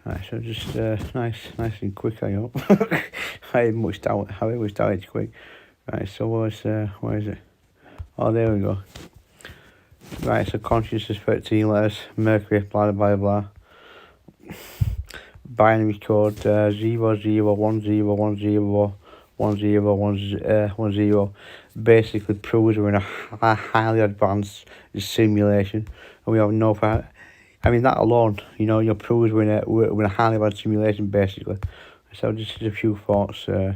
Right, so just nice and quick, I hope. I ain't much doubt. I always doubt it's quick. Right, so where is it? Oh, there we go. Right, so consciousness 13 letters, Mercury, blah blah blah. Binary code 0010101010. Basically proves we're in a highly advanced simulation, and we have no part. I mean, that alone, proves we're in a highly advanced simulation, basically. So just a few thoughts. So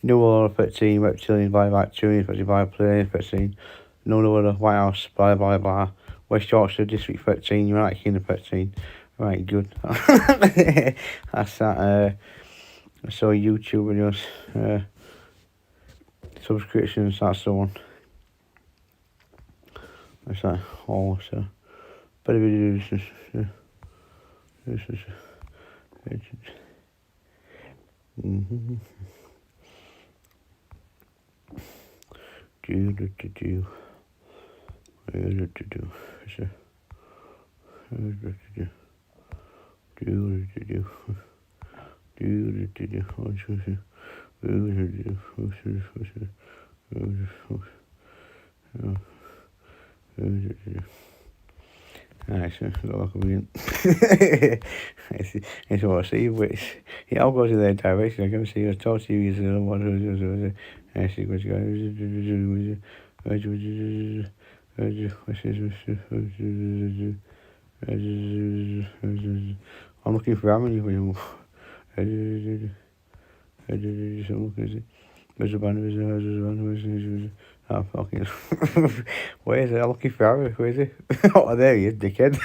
New World 13, reptilians, blah blah, Tunis, blah blah, 13. No other White House, blah blah blah. West Yorkshire District 13, United Kingdom 13. Right, good. That's that. So YouTube videos, subscriptions, that's the one. That's that. Oh, so better videos. Nice, look again. It's what I see, but it all goes in their direction. I can see I talk to you, I see what you I'm looking for harmony for you. Oh, fucking. Where is it? I'm looking for Harry. Where is it? Oh, there he is, dickhead.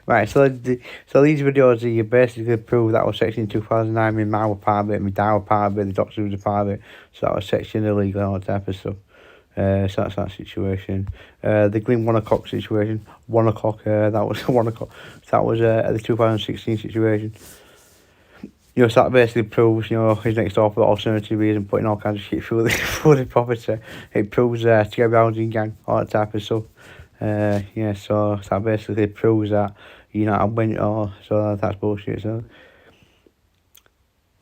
Right, so these videos are basically prove that was section 2009, my mum was part of it, my dad was part of it, the doctor was a part of it, so that was section illegal and all that type of stuff. So that's that situation. The Glenn 1 o'clock situation, 1 o'clock, that was 1 o'clock, that was the 2016 situation. So that basically proves, his next door for alternative reason, putting all kinds of shit through the property. It proves together housing gang, all that type of stuff. So that basically proves that, I went, so that's bullshit. So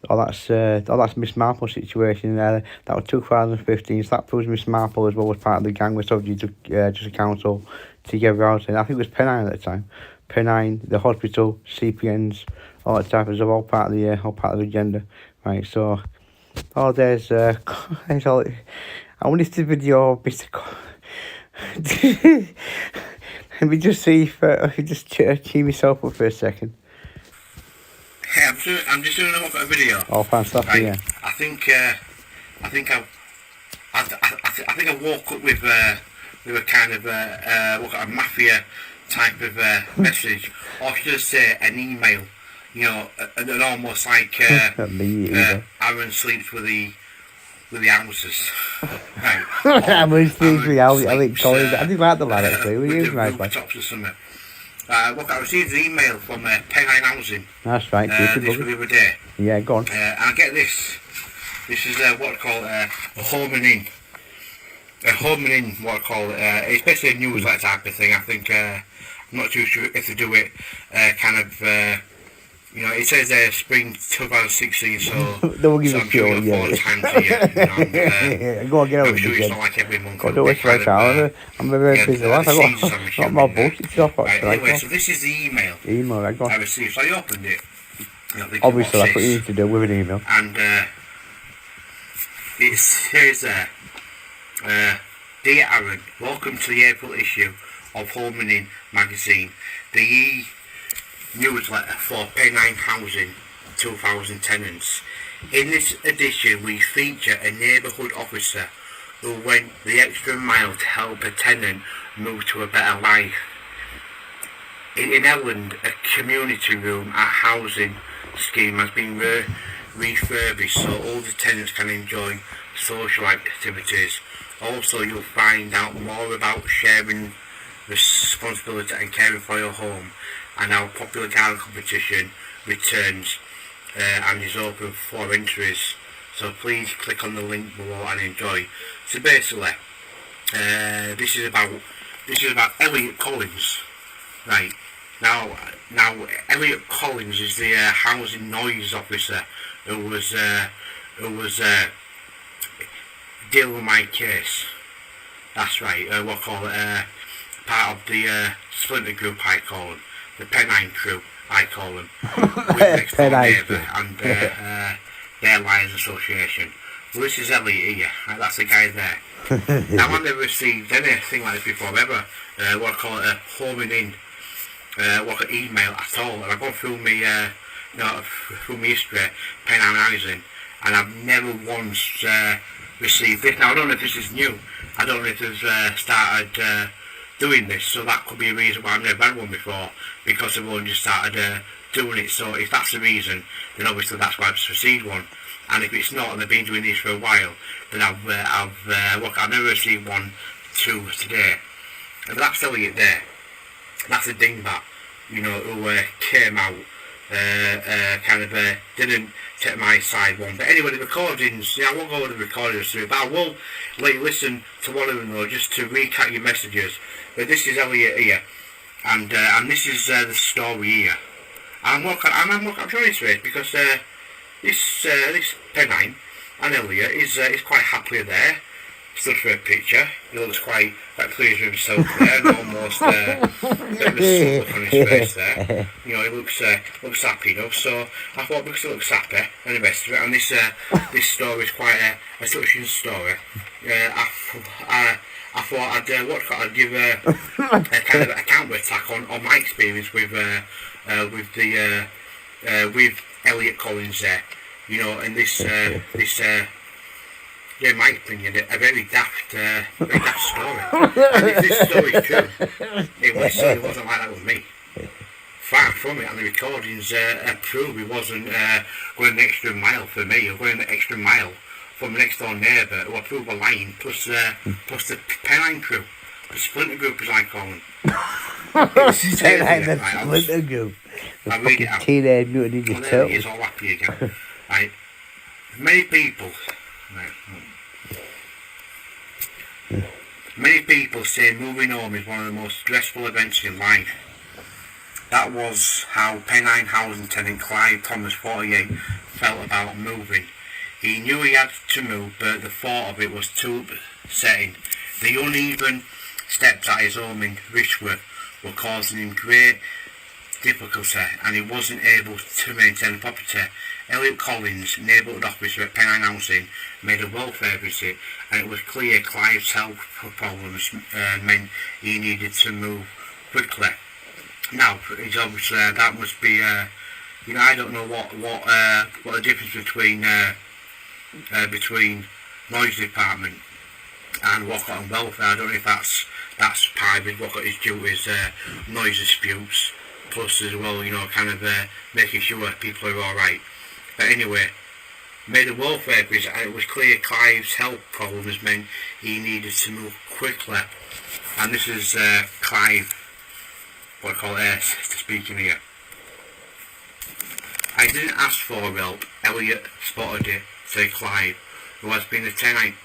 all that's Miss Marple situation. That was 2015. So that proves Miss Marple as well was part of the gang, was subject to just a council together housing. I think it was Pennie at the time. Pennie, the hospital, CPNs, all that type of stuff, all part of the agenda, right? So, there's all. I wonder if the video, Mr. Let me just see if I can just cheer myself up for a second. Hey, I'm just doing a video. Oh, fantastic! Right. Yeah. I think I woke up with a kind of a mafia type of message, or should I say an email. And almost like Aaron sleeps with the houses. Right. Aaron sleeps with the houses. I think Colin. I did like the lad actually. With He was the nice, rooftops or something. Look, I received an email from Pennie Housing. That's right. This was the other day. Yeah, go on. And I get this. This is what I call a home and in. A home and in, what I call it. It's basically a newsletter type of thing. I think I'm not too sure if they do it it says spring 2016, so Don't give so I'm sure yeah. 4 times a year. Go on, get out I'm of sure it it's again. not like every month. God, don't waste my time. I'm a very busy lad. I got more bullshit stuff. Right, anyway, so this is the email. Right, go on. I received. So I opened it. Obviously, that's what you need to do with an email. And it says there, Dear Aaron, welcome to the April issue of Home and In magazine, the newsletter for Pennie Housing 2000 tenants. In this edition, we feature a neighbourhood officer who went the extra mile to help a tenant move to a better life. In Elland, a community room at housing scheme has been refurbished so all the tenants can enjoy social activities. Also, you'll find out more about sharing responsibility and caring for your home, and our popular garden competition returns and is open for entries. So please click on the link below and enjoy. So basically, this is about Elliot Collins, right? Now, Elliot Collins is the housing noise officer who was dealing with my case. That's right. What call it? Part of the splinter group, I call them, the Pennie crew, I call them, with next door Pennie neighbour crew. and their Lions Association. Well, this is Elliot here. Right, that's the guy there. Now, I've never received anything like this before ever. What I call it, a homing in, what email at all. And I've gone through me, through my history, Pennie Housing, and I've never once received this. Now, I don't know if this is new. I don't know if they've started doing this, so that could be a reason why I've never had one before, because they've only just started doing it. So if that's the reason, then obviously that's why I've received one. And if it's not, and they've been doing this for a while, then I've never received one to today. And that's Elliot there. That's a dingbat, who came out, didn't take my side one. But anyway, the recordings, I won't go over the recordings through, but I will let you listen to one of them though, just to recap your messages. But this is Elliot here, and this is the story here. I'm showing this way because this Pennie and Elliot is quite happily there. Stood for a picture. He looks quite pleased with himself there, and almost a bit of a look on his face there. He looks happy enough. So I thought because he looks happy and the rest of it, and this story is quite a touching story. I thought I'd give a kind of a counter attack on my experience with Elliot Collins there. And this in my opinion, a very daft story. And if this story is true, it wasn't like that with me. Far from it, and the recordings prove it wasn't going the extra mile for me, or going the extra mile from the next door neighbour, who approved a line, plus the Pennie crew, the splinter group as I call them. The splinter group. The fucking Teenage Mutant Ninja Turtles. Turtles. All happy again. Right. Many people say moving home is one of the most stressful events in life. That was how Pennie housing tenant Clive Thomas, 48, felt about moving. He knew he had to move, but the thought of it was too upsetting. The uneven steps at his home in Richworth were causing him great difficulty, and he wasn't able to maintain the property. Elliot Collins, neighbourhood officer at Pennie Housing, made a welfare visit, and it was clear Clive's health problems meant he needed to move quickly. Now, it's obviously that must be, I don't know what the difference between noise department and Walcott and welfare. I don't know if that's private. Walcott is due his noise disputes, plus as well, making sure people are all right. But anyway, made a welfare visit, and it was clear Clive's health problems meant he needed to move quickly. And this is Clive, what I call speaking here. I didn't ask for help. Elliot spotted it, said Clive, who has been a Pennie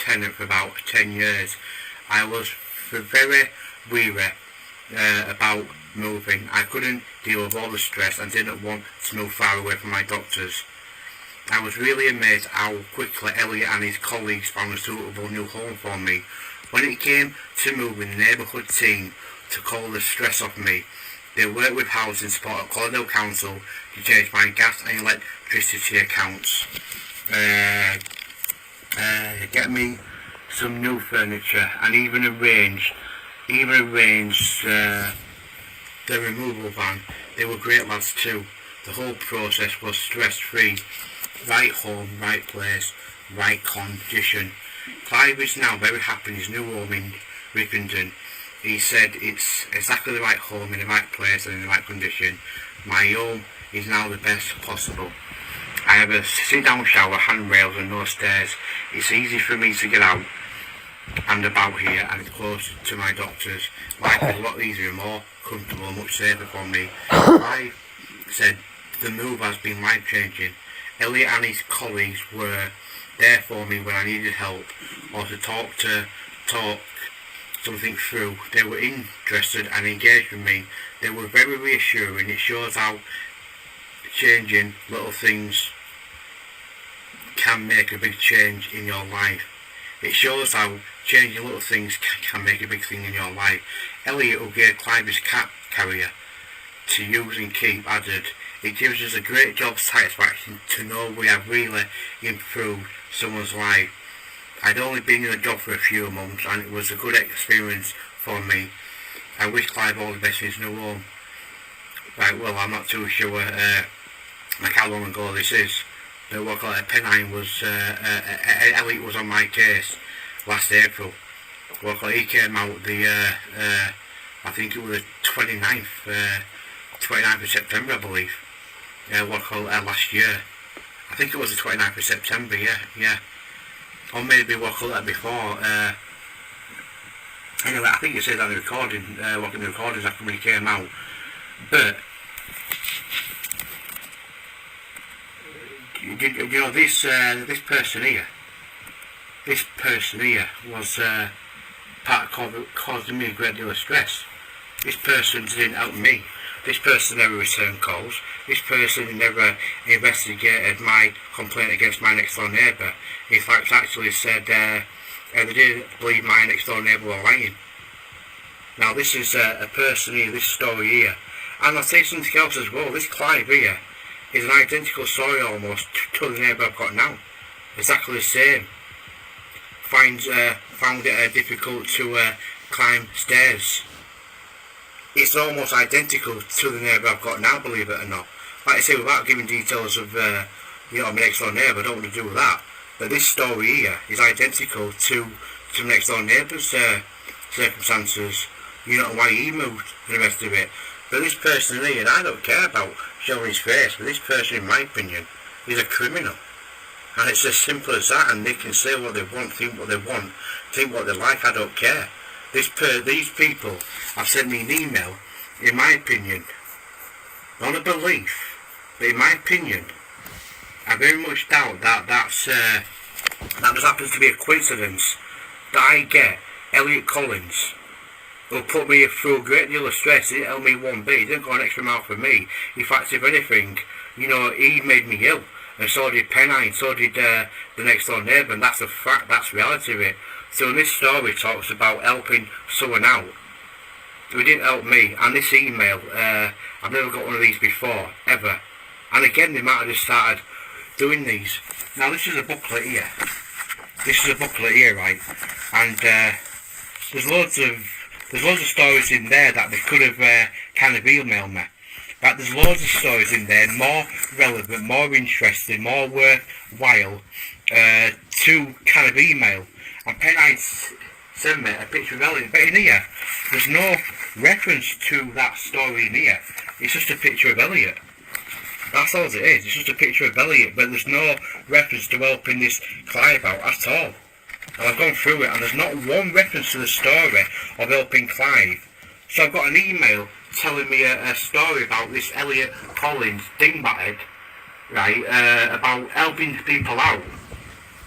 tenant for about 10 years. I was very weary about moving. I couldn't deal with all the stress and didn't want to move far away from my doctors. I was really amazed how quickly Elliot and his colleagues found a suitable new home for me. When it came to moving, the neighbourhood team took all the stress off me. They worked with housing support at Collardale Council to change my gas and electricity accounts. Get me some new furniture, and even arranged the removal van. They were great lads too. The whole process was stress-free. Right home, right place, right condition. Clive is now very happy in his new home in Ripondon. He said it's exactly the right home in the right place and in the right condition. My home is now the best possible. I have a sit-down shower, handrails and no stairs. It's easy for me to get out and about here, and it's close to my doctors. Life is a lot easier, more comfortable, much safer for me. I said the move has been life-changing. Elliot and his colleagues were there for me when I needed help, or to talk something through. They were interested and engaged with me. They were very reassuring. It shows how changing little things can make a big change in your life. It shows how changing little things can make a big thing in your life. Elliot, who gave Clive his cat carrier to use and keep, added, "It gives us a great job satisfaction to know we have really improved someone's life. I'd only been in the job for a few months and it was a good experience for me. I wish Clive all the best in his new home." Right, well, I'm not too sure like how long ago this is. But what Pennie was, Elliot was on my case last April. He came out I think it was the 29th of September, I believe. Last year. I think it was the 29th of September, yeah. Or maybe before. Anyway, I think it says on the recording, the recordings after when he came out. But you know, this person here was part causing me a great deal of stress. This person didn't help me. This person never returned calls. This person never investigated my complaint against my next door neighbour. In fact, actually said they didn't believe my next door neighbour were lying. Now, this is a person here, this story here. And I'll say something else as well. This Clive here is an identical story almost to the neighbour I've got now. Exactly the same. Found it difficult to climb stairs. It's almost identical to the neighbour I've got now, believe it or not. Like I say, without giving details of my next door neighbour, I don't want to do that. But this story here is identical to the next door neighbour's circumstances. You know why he moved and the rest of it. But this person here, and I don't care about showing his face, but this person, in my opinion, is a criminal. And it's as simple as that, and they can say what they want, think what they want, think what they like, I don't care. These people have sent me an email, in my opinion, not a belief, but in my opinion, I very much doubt that that just happens to be a coincidence that I get Elliot Collins, who put me through a great deal of stress. He didn't help me one bit. He didn't go an extra mile for me. In fact, if anything, he made me ill. And so did Pennie, and so did the next door neighbour, and that's a fact, that's reality of it. So this story talks about helping someone out. He didn't help me, and this email, I've never got one of these before, ever. And again, they might have just started doing these. Now this is a booklet here. Right? And there's loads of stories in there that they could have kind of emailed me. But there's loads of stories in there, more relevant, more interesting, more worthwhile to kind of email. And Pennie sent me a picture of Elliot, but in here, there's no reference to that story in here. It's just a picture of Elliot. That's all it is. It's just a picture of Elliot, but there's no reference to helping this Clive out at all. And I've gone through it, and there's not one reference to the story of helping Clive. So I've got an email telling me a story about this Elliot Collins dingbatted, right, about helping people out,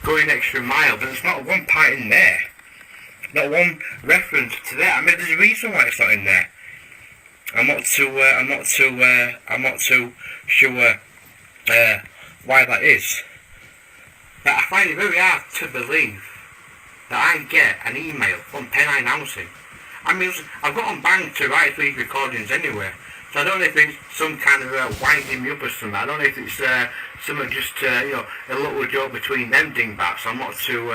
going extra mile, but there's not one part in there, not one reference to that. I mean, there's a reason why it's not in there. I'm not too sure why that is. But I find it very hard to believe that I get an email from Pennie announcing. I mean, I've got on bang to write these recordings anyway, so I don't know if it's some kind of winding me up or something. I don't know if it's something just a little joke between them dingbats. I'm not too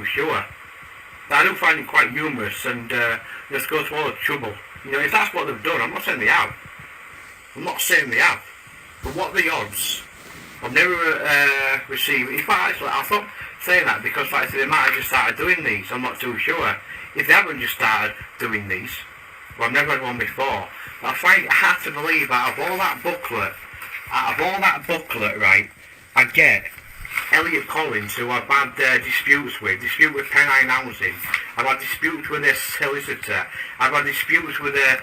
sure. But I do find it quite humorous, and just go to all the trouble. If that's what they've done, I'm not saying they have. But what are the odds? I've never received. In fact, actually, I thought saying that because, like I said, they might have just started doing these. I'm not too sure. If they haven't just started doing these, well, I've never had one before. But I find it hard to believe out of all that booklet, right, I get Elliot Collins, who I've had dispute with Pennie Housing. I've had disputes with their solicitor. I've had disputes with the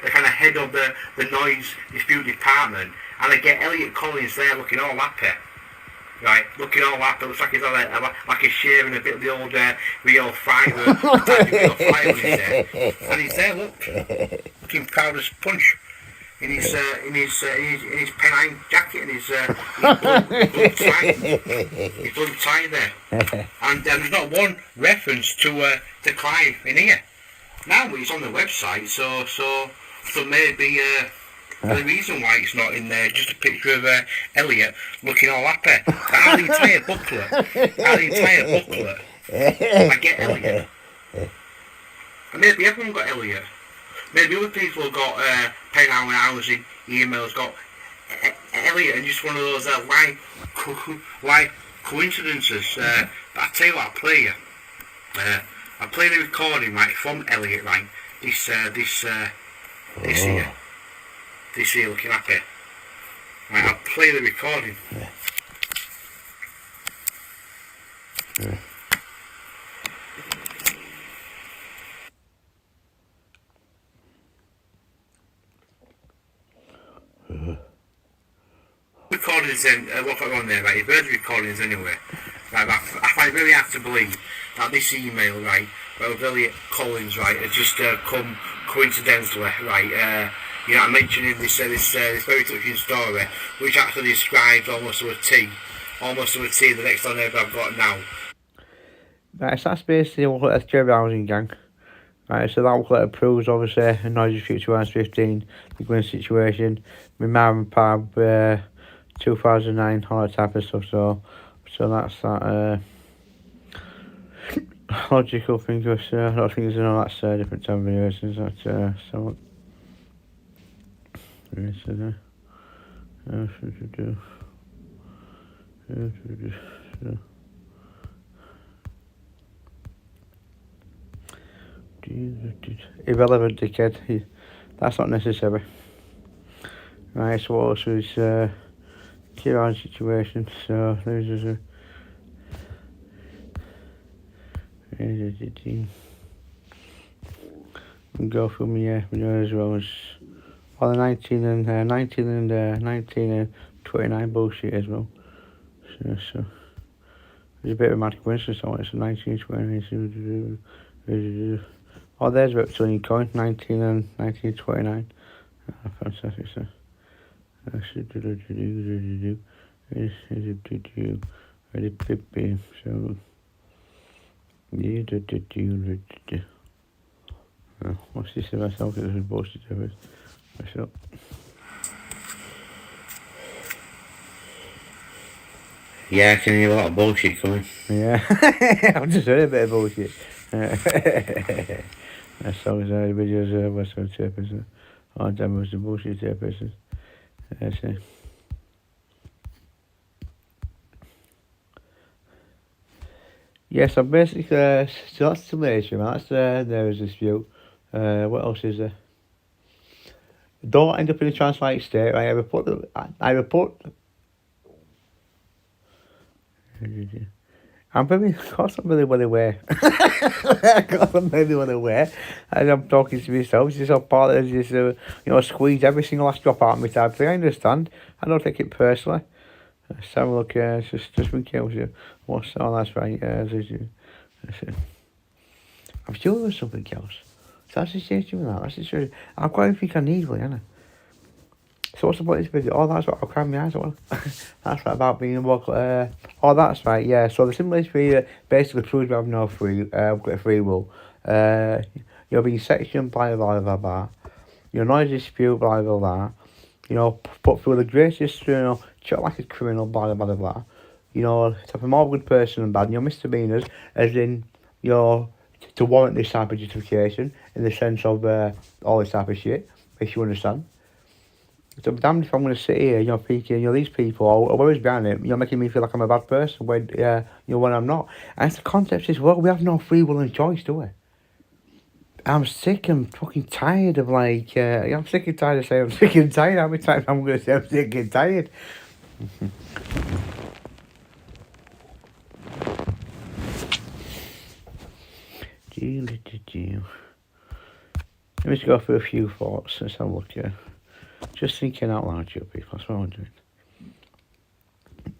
kind of head of the noise dispute department. And I get Elliot Collins there looking all happy. right, looking all happy, looks like he's on like a shave and a bit of the old Rio 5, Rio 5 on his there. And he's there, look, looking proud as punch. In his Pennie jacket and his blue tie there. And there's not one reference to Clive in here. Now he's on the website, so maybe the reason why it's not in there, just a picture of Elliot looking all happy. But out of the entire booklet, I get Elliot. And maybe everyone got Elliot. Maybe other people have got Pennie housing emails, got Elliot, and just one of those like coincidences. But I tell you what, I play the recording right from Elliot, right. This here looking happy. Right, I'll play the recording. Yeah. Recordings in what got on there, right? You've heard the recordings anyway. Right, I find it really hard to believe that this email, right, of Elliot Collins, right, has just come coincidentally, right. You know, I mentioned in this very touching story, which actually describes almost to a T, the next door neighbour I've got now. Right, so that's basically what a Jerry housing gang. Right, so that letter proves obviously a noisy Street 2015, the Gwyn situation, my mum and pub, 2009, all that type of stuff. So that's that logical thing. Because I don't think there's that's different time videos. That's so. Yes, do. Irrelevant dickhead. That's not necessary. Right, so what else was Kieran's situation? So there's just a and go through me as well as all the 19 and 29 bullshit as well. So there's a bit of a mad coincidence. I want 19, 29. Oh, there's a reptilian coin, 19 and 1929. Fantastic stuff. So, what's this about myself? It's a bullshit service. Myself. Yeah, I can hear a lot of bullshit coming. Yeah, I've just heard a bit of bullshit. That song is videos West Coast Chairperson. Oh, damn, it was the bullshit chairperson. That's it. Yes, I'm basically, so that's the issue, man. That's there is this view. What else is there? Don't end up in a trans-like state. I report. I'm very, of course I'm really well aware. Of course I'm really well aware. As I'm talking to myself, it's just all part of this, squeeze every single last drop out of my type thing. I understand. I don't take it personally. Let's have a look, it's just been killed you. That's right, that's it. I'm sure there was something else. So that's the situation with that. That's the situation. I've got everything I need, really, haven't I? So what's the point of this video? Oh, that's what I'll cry my eyes on. That's right, about being a local. Oh, that's right, yeah. So the simplest video basically proves we have no free will. You're being sectioned, blah, blah, blah, blah. You're not a dispute, blah, blah, blah. Put through the greatest, treat like a criminal, blah, blah, blah, blah. Type of more good person and bad. Misdemeanors, as in, to warrant this type of justification, in the sense of all this type of shit, if you understand. So I'm damned if I'm going to sit here, thinking, these people, or where is behind it, making me feel like I'm a bad person when, when I'm not. And it's the concept is, well, we have no free will and choice, do we? I'm sick and fucking tired of I'm sick and tired of saying I'm sick and tired. How many times I'm going to say I'm sick and tired? Let me just go through a few thoughts. Let's have a look here. Just thinking out loud to you people, that's what I'm doing.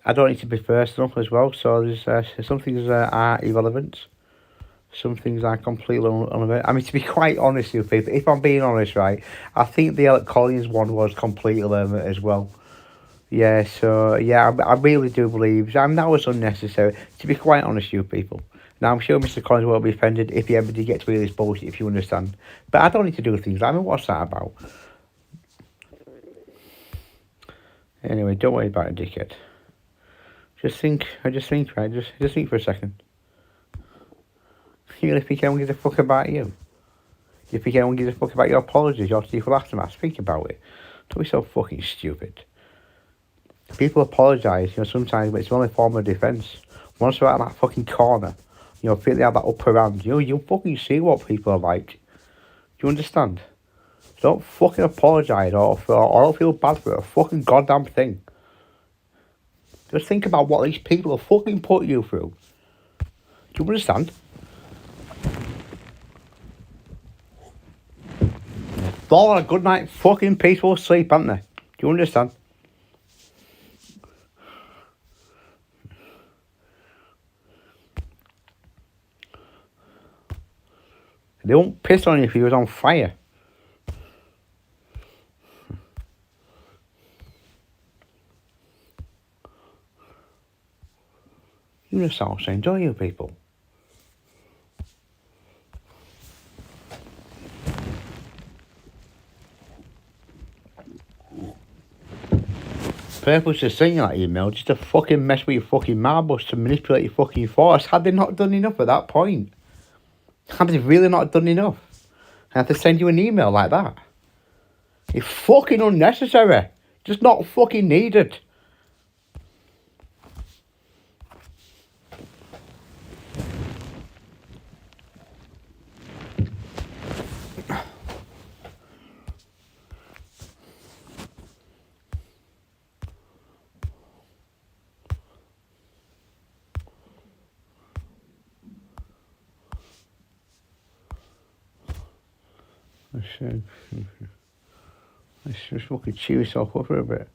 I don't need to be personal as well. So there's some things are irrelevant. Some things are completely unrelevant. I mean, to be quite honest with you people, if I'm being honest, right, I think the Alec Collins one was completely irrelevant as well. Yeah, so yeah, I really do believe that was unnecessary. To be quite honest with you people. Now I'm sure Mr. Collins won't be offended if he ever did get to hear this bullshit, if you understand. But I don't need to do things like that. I mean, what's that about? Anyway, don't worry about it, dickhead. Just think, right? Just think for a second. You really think anyone gives a fuck about you? You think anyone gives a fuck about your apologies, your tearful aftermath? Think about it. Don't be so fucking stupid. People apologise, sometimes, but it's only a form of defence. Once they're out of that fucking corner, think they have that upper hand, you'll fucking see what people are like. Do you understand? Don't fucking apologise or don't feel bad for a fucking goddamn thing. Just think about what these people have fucking put you through. Do you understand? All a good night fucking peaceful sleep, haven't they? Do you understand? They won't piss on you if you was on fire. You understand what I'm saying, don't you, people? Purpose to send you that email just to fucking mess with your fucking marbles, to manipulate your fucking thoughts. Had they not done enough at that point? Had they really not done enough? I have to send you an email like that. It's fucking unnecessary. Just not fucking needed. Let's just fucking cheer yourself up for a bit.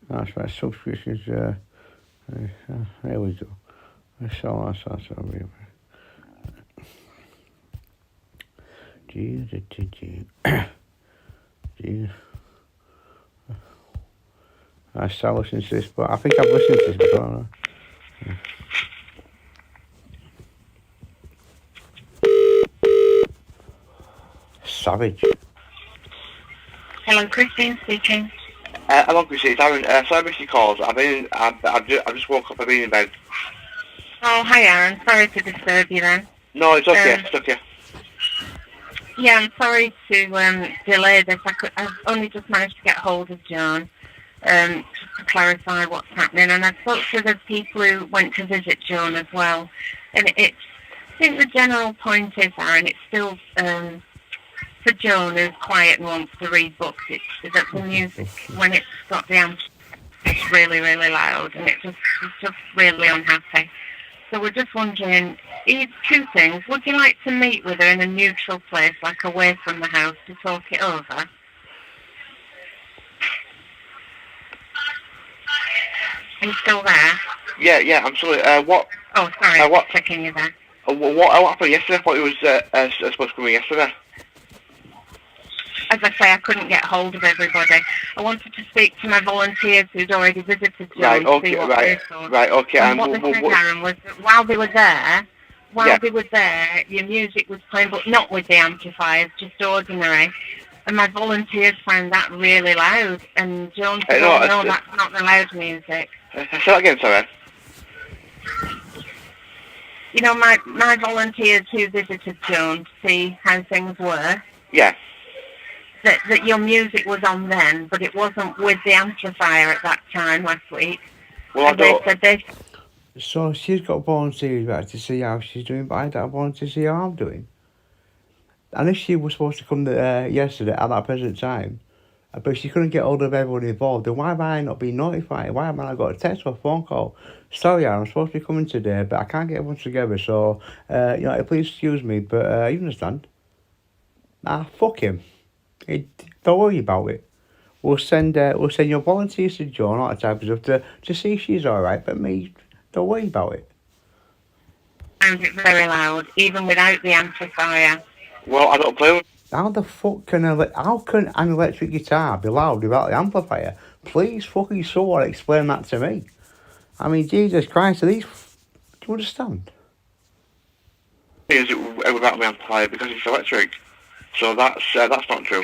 That's right, subscriptions, there we go. That's all over. Gee. I start listening to this, but I think I've listened to this before. Savage. Hello, Christine speaking. Hello, Chrissy. It's Aaron. Sorry I missed your calls. I've just woke up. I've been in bed. Oh, hi, Aaron. Sorry to disturb you then. No, it's okay. It's okay. Yeah, I'm sorry to delay this. I've only just managed to get hold of John just to clarify what's happening. And I spoke to the people who went to visit John as well. And I think the general point is, Aaron, it's still... for Joan, who's quiet and wants to read books, it's that the music, when it's got the amp, it's really, really loud, and it's just really unhappy. So we're just wondering, two things. Would you like to meet with her in a neutral place, like away from the house, to talk it over? Are you still there? Yeah, I'm sorry. What? Oh, sorry, what? Checking you there. What happened yesterday? I thought it was supposed to come in yesterday. As I say, I couldn't get hold of everybody. I wanted to speak to my volunteers who'd already visited Joan right, okay, to see what they thought. Right, okay. And what they said, Aaron, was that while they were there, your music was playing, but not with the amplifiers, just ordinary. And my volunteers found that really loud. And Joan said, no, that's not the loud music. Say that again, sorry. My volunteers who visited Joan to see how things were. Yeah. That your music was on then, but it wasn't with the amplifier at that time last week. Well, So she's got volunteers back to see how she's doing, but I don't want to see how I'm doing. And if she was supposed to come yesterday at that present time, but she couldn't get hold of everyone involved, then why have I not been notified? Why haven't I got a text or a phone call? Sorry, I'm supposed to be coming today, but I can't get everyone together, so, please excuse me, but you understand? Fuck him. Don't worry about it. We'll send your volunteers to Joan, all that type of stuff, to see if she's all right. But me, don't worry about it. Sounds it very loud, even without the amplifier. Well, I don't play with. How the fuck can an electric guitar be loud without the amplifier? Please, fucking someone explain that to me. I mean, Jesus Christ, are these? Do you understand? Music without the amplifier because it's electric. So that's not true.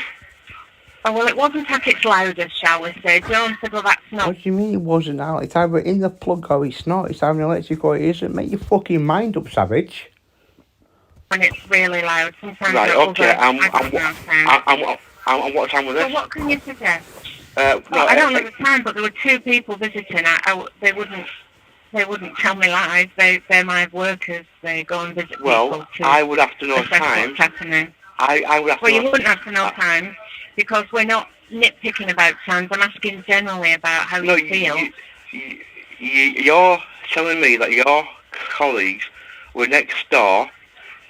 Oh, well, it wasn't at its loudest, shall we say. Joan said, well, that's not. What do you mean it wasn't out? It's either in the plug or it's not. It's either electric or it isn't. Make your fucking mind up, savage. When it's really loud. Sometimes Right, okay, and what time was this? So what can you suggest? No, I don't know the time, but there were 2 people visiting. They wouldn't tell me live. They're my workers. They go and visit people to I would have to know assess time. what's happening. I would have to Well, know. you wouldn't have to know time because we're not nitpicking about times. I'm asking generally about how you feel. You're telling me that your colleagues were next door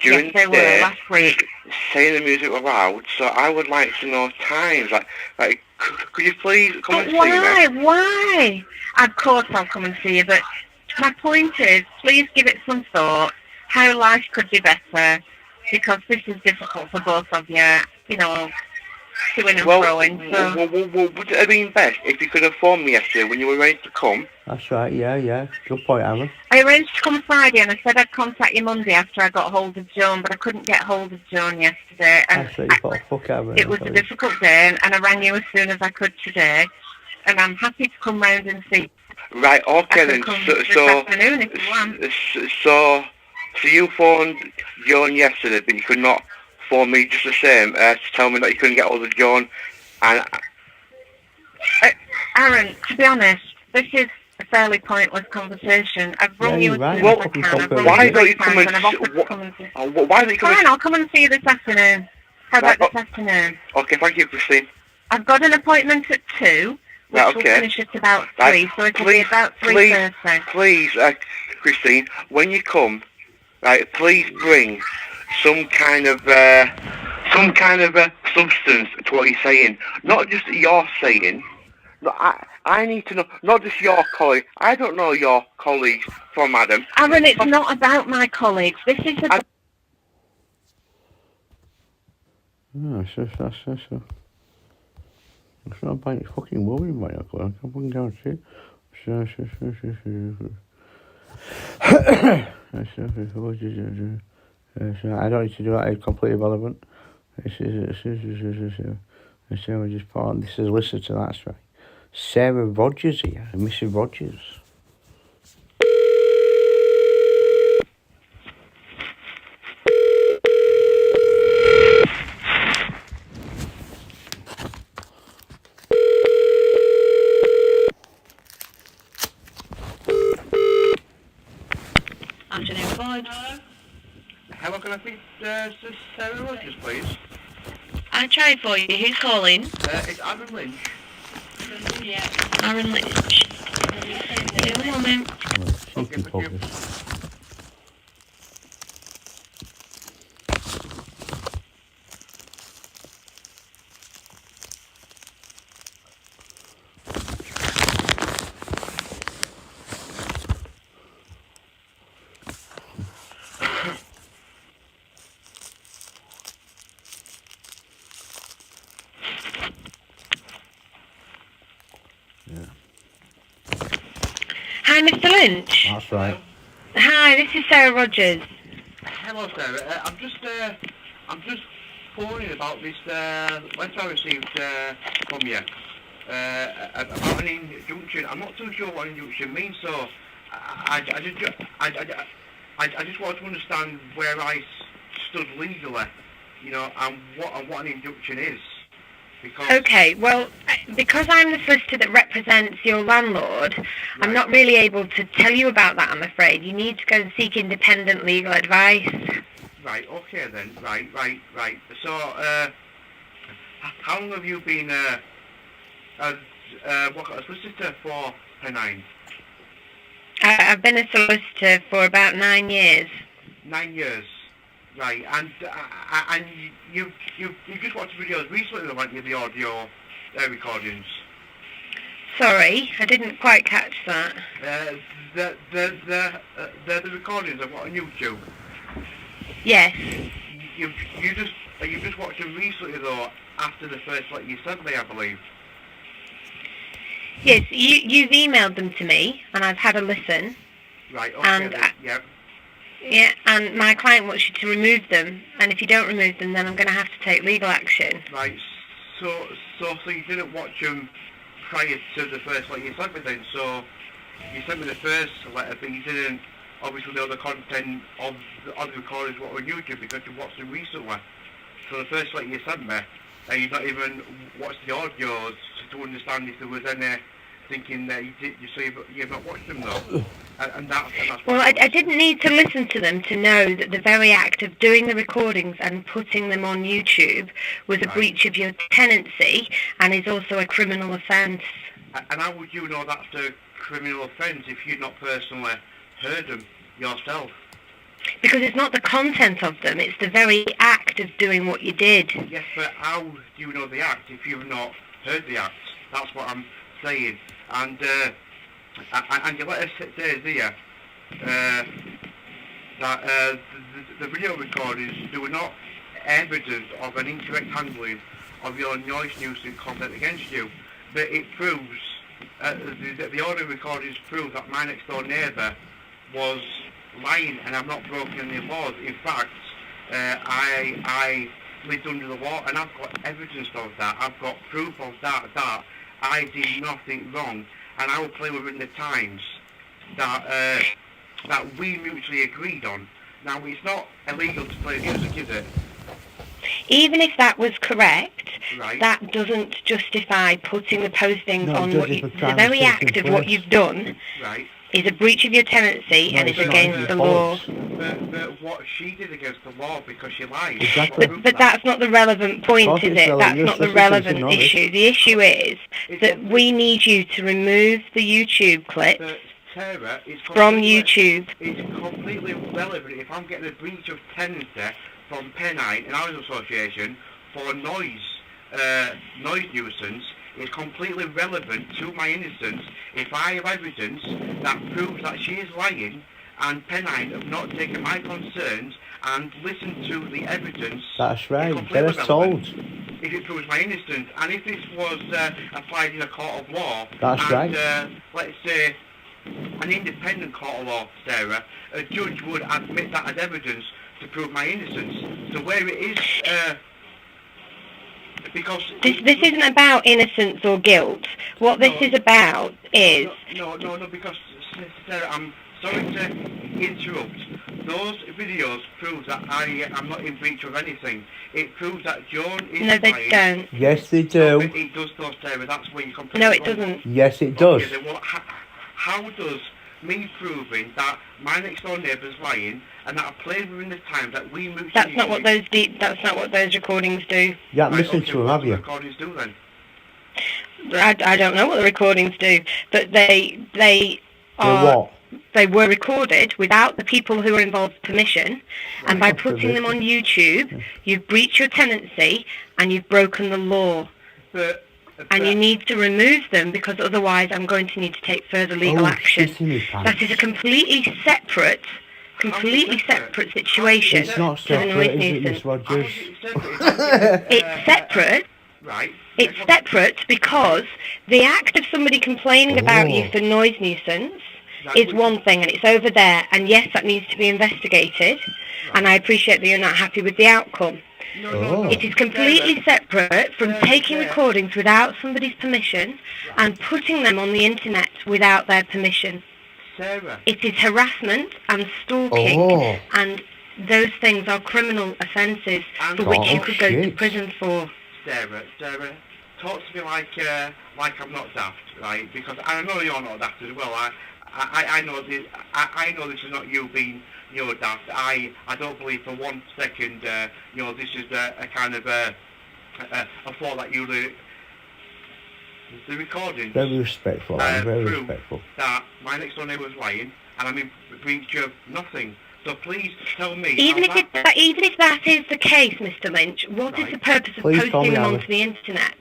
during Yes, they the day were last week. saying the music was loud, so I would like to know times. Like could you please come and see me? Why? Of course I'll come and see you, but my point is, please give it some thought, how life could be better, because this is difficult for both of you, you know, to and froing. So. Would it have been best if you could have phoned me yesterday when you were ready to come? That's right. Yeah. Good point, Alan. I arranged to come Friday, and I said I'd contact you Monday after I got hold of Joan, but I couldn't get hold of Joan yesterday. And That's right. You thought, fuck Alan. it was a difficult day, and I rang you as soon as I could today, and I'm happy to come round and see. Right. Okay I then. can come this afternoon if you want. So you phoned Joan yesterday, but you could not phone me just the same to tell me that you couldn't get hold of Joan. And Aaron, to be honest, this is a fairly pointless conversation. I've rung you as right. soon as I can. I've rung why you don't 3 you come times, and I've offered to come and see. why don't you come? Fine, I'll come and see you this afternoon. How about this afternoon? Okay, thank you, Christine. I've got an appointment at 2, which will finish at about 3, so it'll be about 3:30. Please, Christine, when you come, right, please bring some kind of substance to what you're saying. Not just you're saying. No, I need to know, not just your colleague. I don't know your colleagues from Adam. Aaron, it's not about my colleagues. This is about... So. It's not about your fucking woman, my uncle. I can't fucking guarantee. I don't need to do that. It's completely irrelevant. This is listen to that, right? Sarah Rogers here, Mrs. Rogers. Afternoon, Ford. Hello, can I speak to Sarah Rogers, please? I tried for you. Who's calling? It's Adam Lynch. Yeah. Aaron Lynch. Give me a moment. Cheeky fuckers. Hi, Mr. Lynch. That's right. Hi, this is Sarah Rogers. Hello, Sarah. I'm just phoning about this letter I received from you about an injunction. I'm not too sure what an injunction means, so I just want to understand where I stood legally, you know, and what an injunction is. Okay, well, because I'm the solicitor that represents your landlord, right. I'm not really able to tell you about that, I'm afraid. You need to go and seek independent legal advice. Right, okay then. Right. So, how long have you been a solicitor for, Pennie? I've been a solicitor for about 9 years. 9 years. Right, and you just watched videos recently, weren't you, the audio recordings. Sorry, I didn't quite catch that. They're the recordings I've got on YouTube. Yes. You just watched them recently though, after the first letter you sent me, I believe. Yes, you've emailed them to me, and I've had a listen. Right. Okay. And yeah. Yeah, and my client wants you to remove them, and if you don't remove them, then I'm going to have to take legal action. Right. So you didn't watch them prior to the first letter you sent me then? So you sent me the first letter, but you didn't obviously know the content of the recordings what were on YouTube because you watched them recently. So the first letter you sent me, and you've not even watched the audios to understand if there was any thinking that you've not watched them though. And that's well, I didn't need to listen to them to know that the very act of doing the recordings and putting them on YouTube was a breach of your tenancy and is also a criminal offence. And how would you know that's a criminal offence if you'd not personally heard them yourself? Because it's not the content of them, it's the very act of doing what you did. Yes, but how do you know the act if you've not heard the act? That's what I'm saying. And your letter says here that the video recordings do not evidence of an incorrect handling of your noise nuisance content against you. But it proves, the audio recordings prove that my next door neighbour was lying and I'm not broken any laws. In fact, I lived under the law and I've got evidence of that. I've got proof of that I did nothing wrong, and I will play within the times that we mutually agreed on. Now, it's not illegal to play music, is it? Even if that was correct, right. That doesn't justify putting the postings on what you, the very act of what you've done. Right. Is a breach of your tenancy and it's against the law. But what she did against the law because she lied. Exactly. But that's not the relevant point, is it? That's not the relevant issue. The issue is that we need you to remove the YouTube clip from YouTube. It's completely relevant if I'm getting a breach of tenancy from Pennie, an housing association, for noise nuisance. It's completely relevant to my innocence if I have evidence that proves that she is lying and Pennie have not taken my concerns and listened to the evidence. That's right, get us told. If it proves my innocence, and if this was applied in a court of law, that's right. Let's say an independent court of law, Sarah, a judge would admit that as evidence to prove my innocence. So where it is... because this isn't about innocence or guilt. What this is about is... No, because, Sarah, I'm sorry to interrupt. Those videos prove that I am not in breach of anything. It proves that Joan is No, they lying. Don't. Yes, they do. It does, though, Sarah. That's where you completely No, it wrong. doesn't. Yes, it does. Okay, then, well, how does me proving that my next door neighbour's lying and that I played within the time that we moved... That's not what those recordings do. You haven't listened to them, have you? What do the recordings do then? I don't know what the recordings do, but they are... What? They were recorded without the people who were involved permission, and by putting them on YouTube, you've breached your tenancy and you've broken the law. And you need to remove them because otherwise I'm going to need to take further legal action. That is a completely separate situation. It's not separate, is it, Miss Rogers? It's separate. Right. It's separate because the act of somebody complaining about you for noise nuisance is one thing, and it's over there, and yes, that needs to be investigated, and I appreciate that you're not happy with the outcome. No. It is completely separate from taking recordings without somebody's permission and putting them on the internet without their permission. Sarah. It is harassment and stalking, and those things are criminal offences for which you could go to prison for. Sarah, talk to me like I'm not daft, right? Because I know you're not daft as well. I know this. I know this is not you being daft. I don't believe for 1 second this is a kind of a thought that you the recordings. Very respectful. Very prove respectful. That my next door neighbour was lying, and I'm in breach of nothing. So please tell me. Even if that is the case, Mr. Lynch, what is the purpose of posting them onto the internet?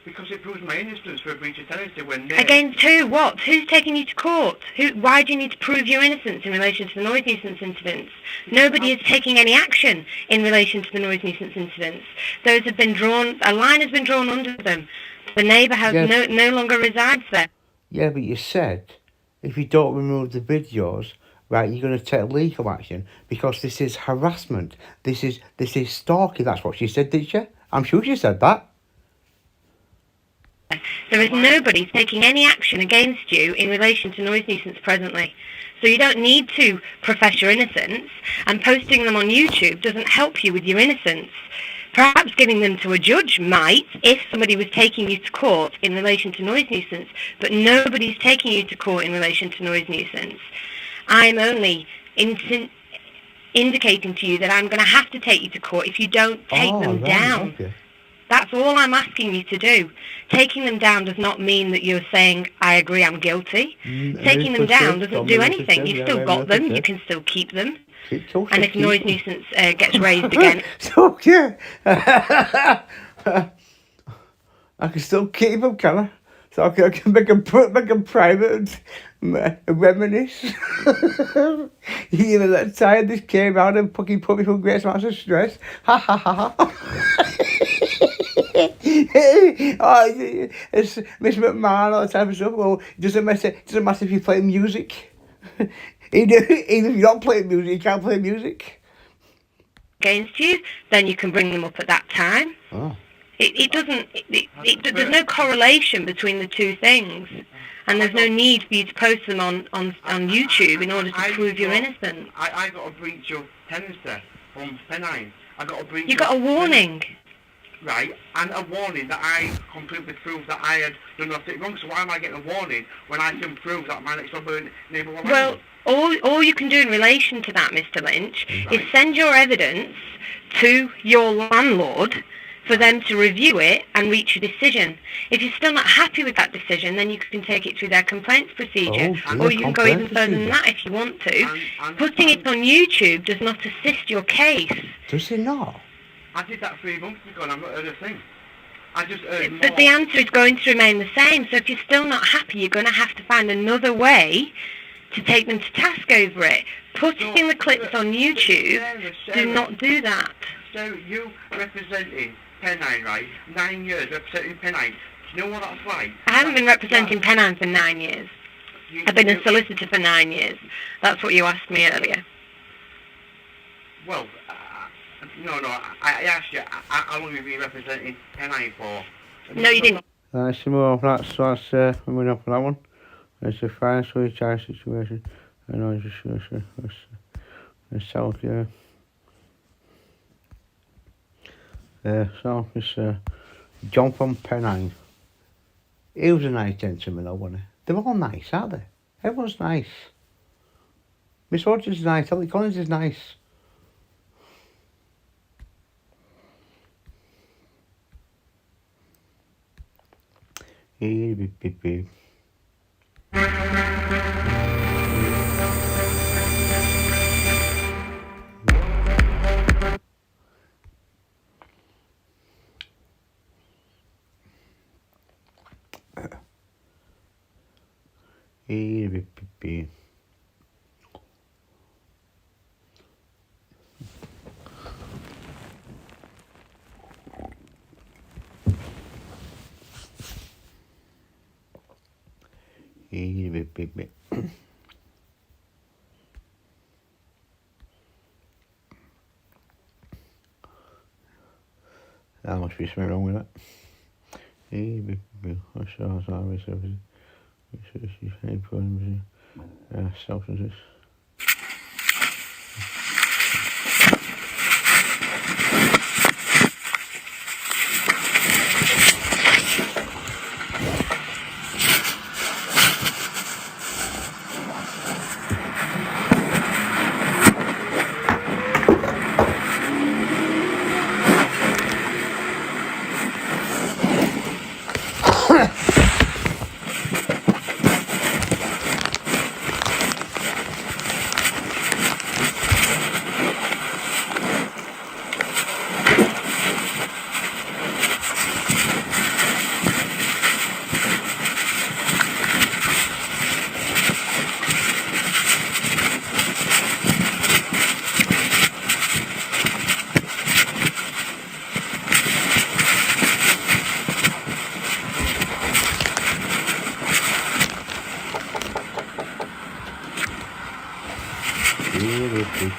Because it proves my innocence for a breach of tenancy when they... Against who? What? Who's taking you to court? Why do you need to prove your innocence in relation to the noise nuisance incidents? Nobody is taking any action in relation to the noise nuisance incidents. Those have been drawn, a line has been drawn under them. The neighbour has no longer resides there. Yeah, but you said if you don't remove the videos, right, you're going to take legal action because this is harassment. This is stalking. That's what she said, didn't she? I'm sure she said that. There is nobody taking any action against you in relation to noise nuisance presently. So you don't need to profess your innocence, and posting them on YouTube doesn't help you with your innocence. Perhaps giving them to a judge might, if somebody was taking you to court in relation to noise nuisance, but nobody's taking you to court in relation to noise nuisance. I'm only indicating to you that I'm going to have to take you to court if you don't take them down. Okay. That's all I'm asking you to do. Taking them down does not mean that you're saying, I agree, I'm guilty. Taking them down doesn't do anything. You've still got them. You can still keep them. And if noise nuisance gets raised again... So, yeah. I can still keep them, can I? So I can make them private and reminisce. You know, that time this came out and fucking put me through great amounts of stress. Ha ha ha ha. It's Miss McMahon, all that type of stuff. Well, it doesn't matter if you play music. Even if you're not playing music, you can't play music. Against you, then you can bring them up at that time. Oh. There's no correlation between the two things. And there's no need for you to post them on YouTube in order to prove your innocence. I got a breach of tenancy from Pennie. You got a warning. Right, and a warning that I completely proved that I had done nothing wrong. So why am I getting a warning when I can prove that my next door neighbour was Well, all you can do in relation to that, Mr. Lynch, is send your evidence to your landlord for them to review it and reach a decision. If you're still not happy with that decision, then you can take it through their complaints procedure, or you can go even further than that if you want to. Putting it on YouTube does not assist your case. Does it not? I did that 3 months ago and I've not heard a thing. I just heard more. But the answer is going to remain the same, so if you're still not happy, you're going to have to find another way to take them to task over it. Putting the clips on YouTube, do not do that. So you representing Pennie, right? 9 years representing Pennie. Do you know what that's like? I haven't been representing Pennie for 9 years. I've been a solicitor for 9 years. That's what you asked me earlier. Well, no, I asked you, how long have you been representing Pennie for? No, you didn't. Similar, that's coming up on that one. It's a financially charged situation. I know it's self, yeah. So it's John from Pennie. He was a nice gentleman, though, wasn't he? They're all nice, aren't they? Everyone's nice. Miss Rogers is nice. Ellie Collins is nice. Beep, beep, beep. There must be something wrong with it. Substances. I've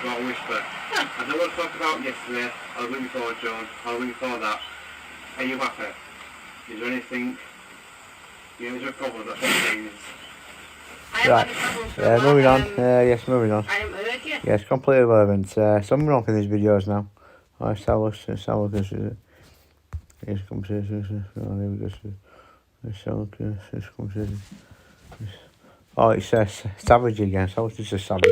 got a whisper. I don't want to talk about yesterday. I'll ring before John. I'll ring before that. Are you happy? Is there anything? Is there a problem? That's what I'm saying. Right. Moving on. Yes, moving on. I haven't heard you. Yes, completely irrelevant. Something wrong with these videos now. Let's have a look. Let's have a look. Here's conversation. Let's have a look. This conversation. Oh, it says savage again. So it's just a savage.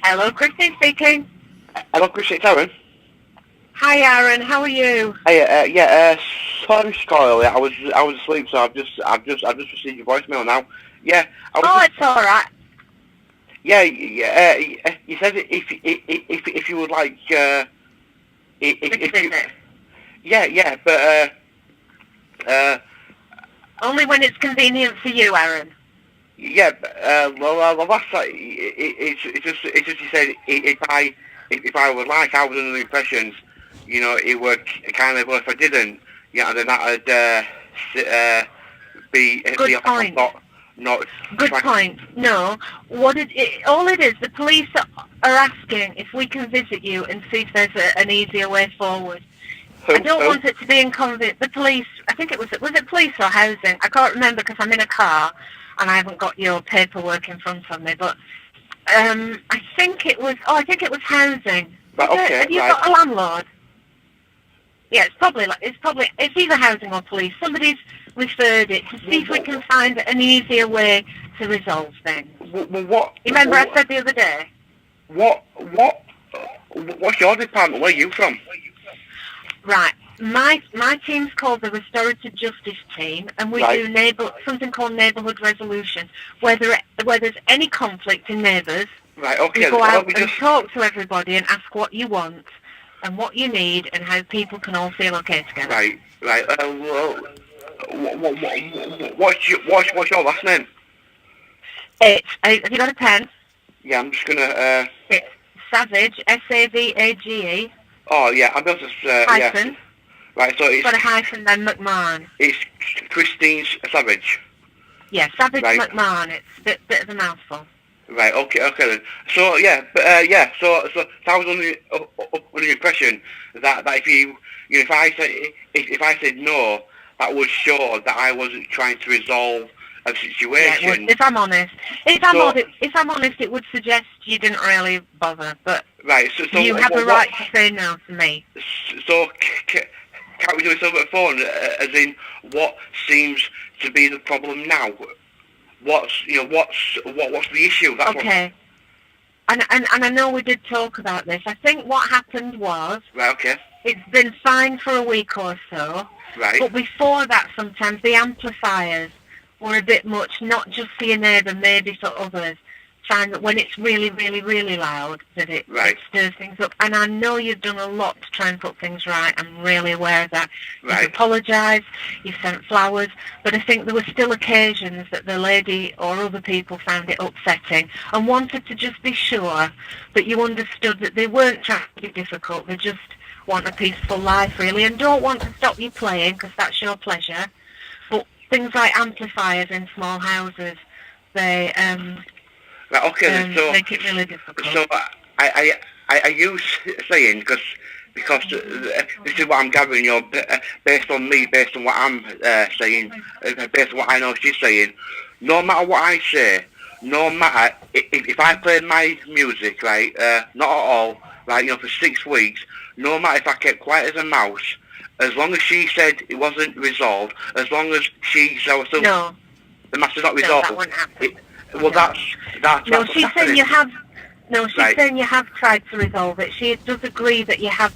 Hello, Christine speaking. Hello, Chris. It's Aaron. Hi, Aaron. How are you? Hey, sorry, Scarlett. I was asleep, so I've just received your voicemail now. Yeah. It's all right. Yeah. You said if you would like if you. Yeah, but Only when it's convenient for you, Aaron. yeah, well, that's like it's just you said if I would like, I was under the impression, it would kind of, well, if I didn't, then that'd be Good point. Not Good point. No, all it is, the police are asking if we can visit you and see if there's an easier way forward. I don't want it to be inconvenient. The police, I think was it police or housing? I can't remember because I'm in a car and I haven't got your paperwork in front of me. But I think it was housing. Right, okay, Have you got a landlord? Yeah, it's either housing or police. Somebody's referred it to see if we can find an easier way to resolve things. What? You remember I said the other day? What's your department? Where are you from? Right. My team's called the Restorative Justice Team, and we do something called neighbourhood resolution. Where there's any conflict in neighbours, right? Okay. We go out and talk to everybody and ask what you want and what you need and how people can all feel okay together. Right. Well, what's your last name? Have you got a pen? Yeah, I'm just gonna. It's Savage, Savage. Oh yeah, I'm able to. Hyphen. Yeah. Right, so it's got a hyphen then McMahon. It's Christine Savage. Yeah, Savage McMahon. It's a bit of a mouthful. Right. Okay then. So yeah, but So I was under the impression that if I said no, that would show that I wasn't trying to resolve a situation. Yeah, if I'm honest, it would suggest you didn't really bother. But right. So you have a right to say no to me. So can't we do this over the phone? As in, what seems to be the problem now? What's the issue? That's okay. And I know we did talk about this. I think what happened was... Right, okay. It's been fine for a week or so. Right. But before that, sometimes the amplifiers were a bit much, not just for your neighbour, maybe for others. Find that when it's really, really, really loud, that it stirs things up. And I know you've done a lot to try and put things right. I'm really aware of that. Right. You've apologised, you've sent flowers, but I think there were still occasions that the lady or other people found it upsetting and wanted to just be sure that you understood that they weren't trying to be difficult. They just want a peaceful life, really, and don't want to stop you playing because that's your pleasure. But things like amplifiers in small houses, they... right, okay, so make it really difficult. So are you saying because this is what I'm gathering, based on what I'm saying, based on what I know she's saying, no matter what I say, no matter if I play my music, right, not at all, right, for 6 weeks, no matter if I kept quiet as a mouse, as long as she said it wasn't resolved, as long as she said no, the matter's not resolved. No, that won't happen. Well, that's no, she's saying you have. No, she's right. saying you have tried to resolve it. She does agree that you have.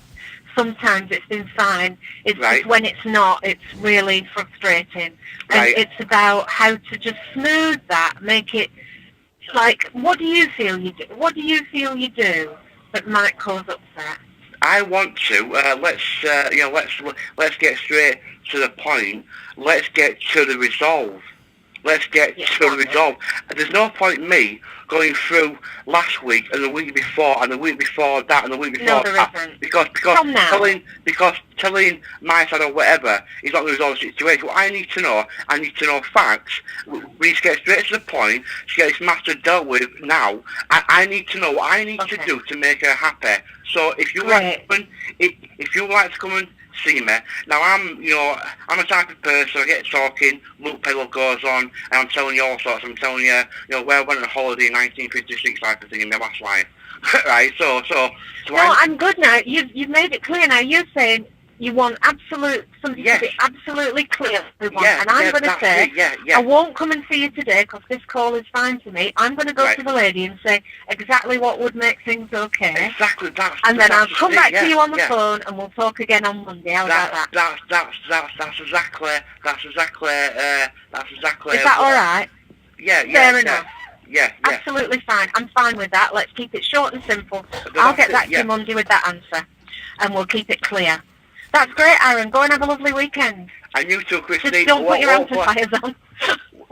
Sometimes it's been fine. It's just when it's not, it's really frustrating. And it's about how to just smooth that, make it Like, what do you feel you do? What do you feel you do that might cause upset? I want to let's get straight to the point. Let's get to the resolve. Let's get to the resolve. There's no point in me going through last week and the week before and the week before that and the week before that because telling my side or whatever is not going to resolve the situation. What I need to know facts. We need to get straight to the point to get this matter dealt with now. I need to know what I need to do to make her happy. So if you if you like to come and see me. Now I'm a type of person, I get talking, Luke Pedal goes on, and I'm telling you all sorts. I'm telling you, where I went on holiday in 1956 type of thing in my last life. Right, so I'm good now. You've made it clear now. You're saying you want something to be absolutely clear. And I'm going to say, I won't come and see you today because this call is fine to me. I'm going to go to the lady and say exactly what would make things okay. Exactly that. And then I'll come back to you on the phone and we'll talk again on Monday. How about that? That's exactly. Is that all right? Yeah. Fair enough. Yeah. Absolutely fine. I'm fine with that. Let's keep it short and simple. I'll get back to you Monday with that answer, and we'll keep it clear. That's great, Aaron. Go and have a lovely weekend. And you too, Christine. Just don't put your amplifiers on.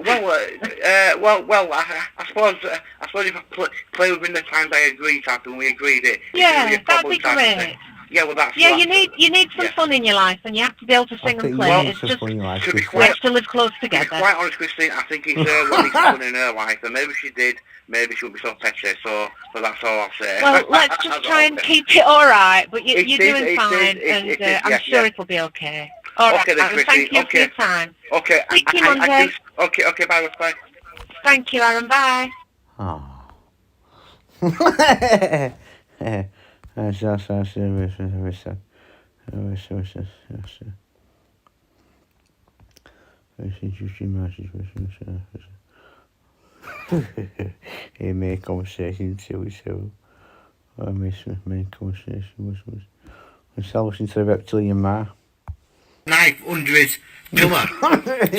I suppose if I play within the times I agreed to, and we agreed it. Yeah, that'd be great. Yeah, well, that's you need some fun in your life, and you have to be able to sing and play. It's just we have to live close together. To be quite honest, Christine, I think it's what needs fun in her life, and maybe she did. Maybe she wouldn't be so petty. So that's all I'll say. Well, let's just try and keep it all right. But you're doing fine, and I'm sure it'll be okay. All right, Aaron, thank you for your time. Okay. Speak to you Monday. Okay, bye. Thank you, Aaron. Bye. Oh. He made conversation too, so I made conversation was myself into the reptilian ma. Knife under his pillow.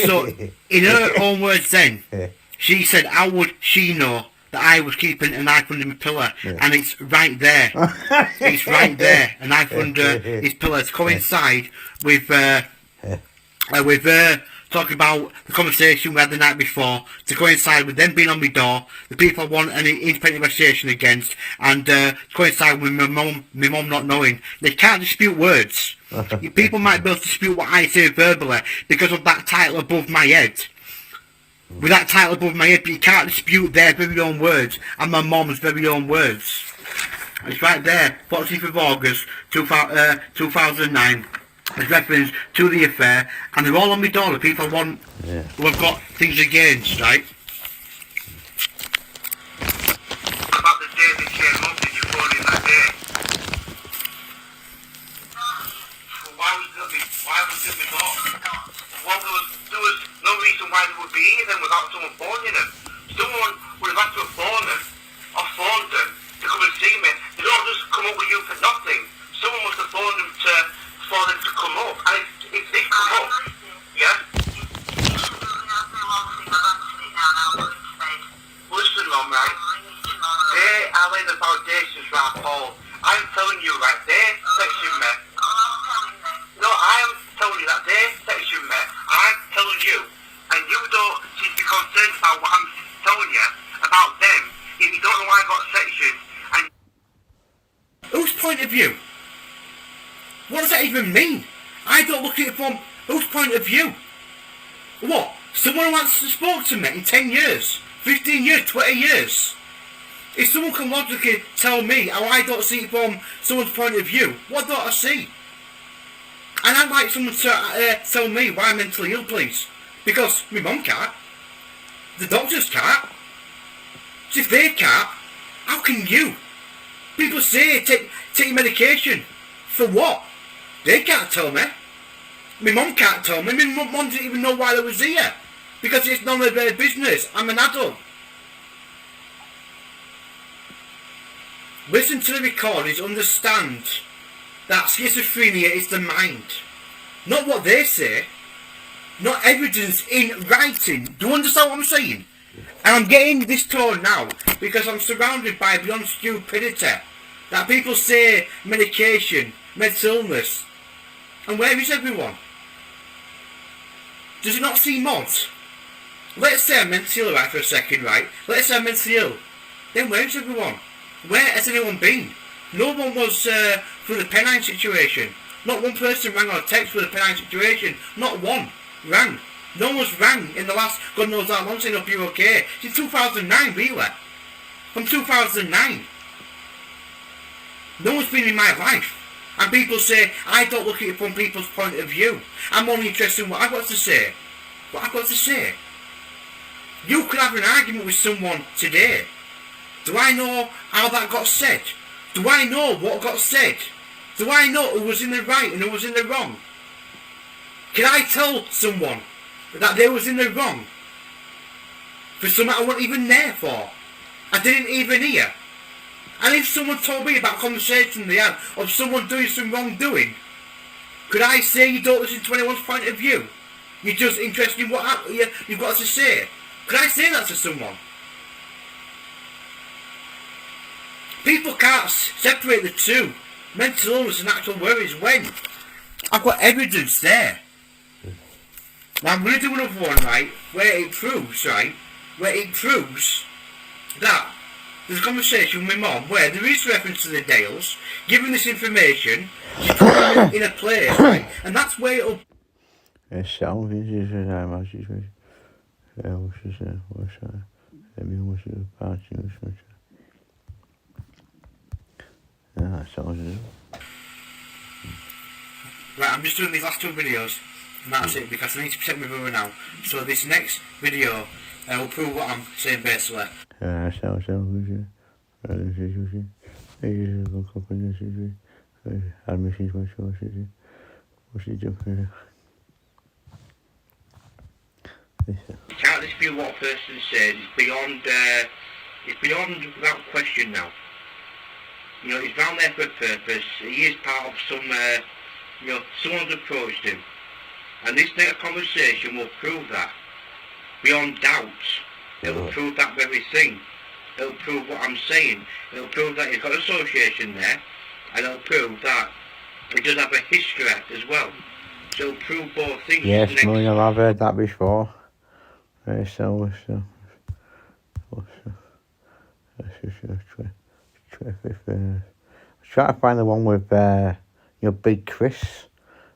So, in her own words then, she said, how would she know that I was keeping a knife under my pillow? And it's right there. It's right there. A knife under his pillow to coincide with her talking about the conversation we had the night before, to coincide with them being on my door, the people I want an independent investigation against, and coincide with my mum not knowing. They can't dispute words. People might be able to dispute what I say verbally because of that title above my head. With that title above my head, but you can't dispute their very own words and my mum's very own words. It's right there, 14th of August 2009. There's reference to the affair, and they're all on my door, the people I want, who have got things against, right? About the day they came up, did you phone in that day? Why was it my door? Well, there was no reason why they would be here then without someone phoning them. Someone would have had to have phoned them, or phoned them, to come and see me. They don't just come up with you for nothing. Someone must have phoned them for them to come up. And if they come up, listen, Mum, right? They are laying the foundations for our fall. I'm telling you, right, they're texting me. No, I am telling you that they're texting me. I'm telling you. And you don't seem to be concerned about what I'm telling you about them. If you don't know why I got sections. And whose point of view? What does that even mean? I don't look at it from whose point of view. What? Someone who hasn't spoken to me in 10 years, 15 years, 20 years. If someone can logically tell me how I don't see it from someone's point of view, what don't I see? And I'd like someone to tell me why I'm mentally ill, please. Because my mum can't. The doctors can't. So if they can't, how can you? People say take your medication. For what? They can't tell me. My mum can't tell me. My mum didn't even know why I was here. Because it's none of their business. I'm an adult. Listen to the recordings, understand that schizophrenia is the mind. Not what they say. Not evidence in writing. Do you understand what I'm saying? And I'm getting this tone now because I'm surrounded by beyond stupidity. That people say medication, mental illness. And where is everyone? Does it not seem odd? Let's say I'm mentally ill, right, for a second, right? Let's say I'm mentally ill. Then where is everyone? Where has anyone been? No one was for the Pennie situation. Not one person rang or text for the Pennie situation. Not one rang. No one's rang in the last God knows how long saying hope you're okay. Since 2009, really. From 2009. No one's been in my life. And people say, I don't look at it from people's point of view. I'm only interested in what I've got to say. What I've got to say. You could have an argument with someone today. Do I know how that got said? Do I know what got said? Do I know who was in the right and who was in the wrong? Can I tell someone that they was in the wrong for something I wasn't even there for? I didn't even hear. And if someone told me about a conversation they had of someone doing some wrongdoing, could I say you don't listen to anyone's point of view? You're just interested in what you've got to say? Could I say that to someone? People can't separate the two. Mental illness and actual worries when I've got evidence there. Now I'm going to do another one, right, where it proves that there's a conversation with my mum where there is reference to the Dales, giving this information, she's putting it in a place, right, and that's where it'll... Right, I'm just doing these last two videos, and that's it, because I need to protect my brother now. So this next video will prove what I'm saying basically. Can't dispute what a person says. It's beyond without question now. You know, he's down there for a purpose. He is part of someone's approached him. And this next conversation will prove that. Beyond doubt. It will prove that very thing. It will prove what I'm saying. It will prove that he's got association there. And it will prove that he does have a history as well. So it will prove both things. Yes, I've heard that before. Try to find the one with Big Chris,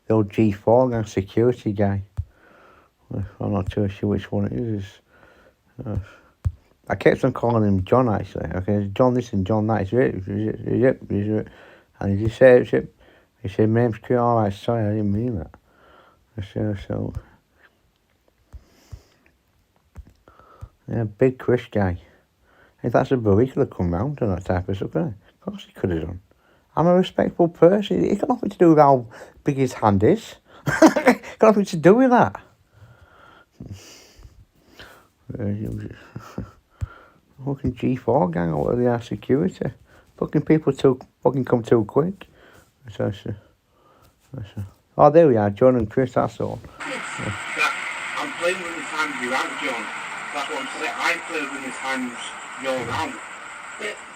the old G4 gang security guy. I'm not too sure which one it is. I kept on calling him John actually. Okay, John this and John that. Is it? And he just said, he said, my name's Chris. All right, sorry, I didn't mean that. I said, so. Yeah, Big Chris guy. If that's a bro, he could have come round and that type of stuff, couldn't he? Of course he could have done. I'm a respectful person. It got nothing to do with how big his hand is. It got nothing to do with that. Fucking G4 gang or whatever they are, security. Fucking people fucking come too quick. Oh, there we are, John and Chris, that's all. Yeah. I'm playing with the times you're out, John. That's what I'm saying. I play with the times you're out.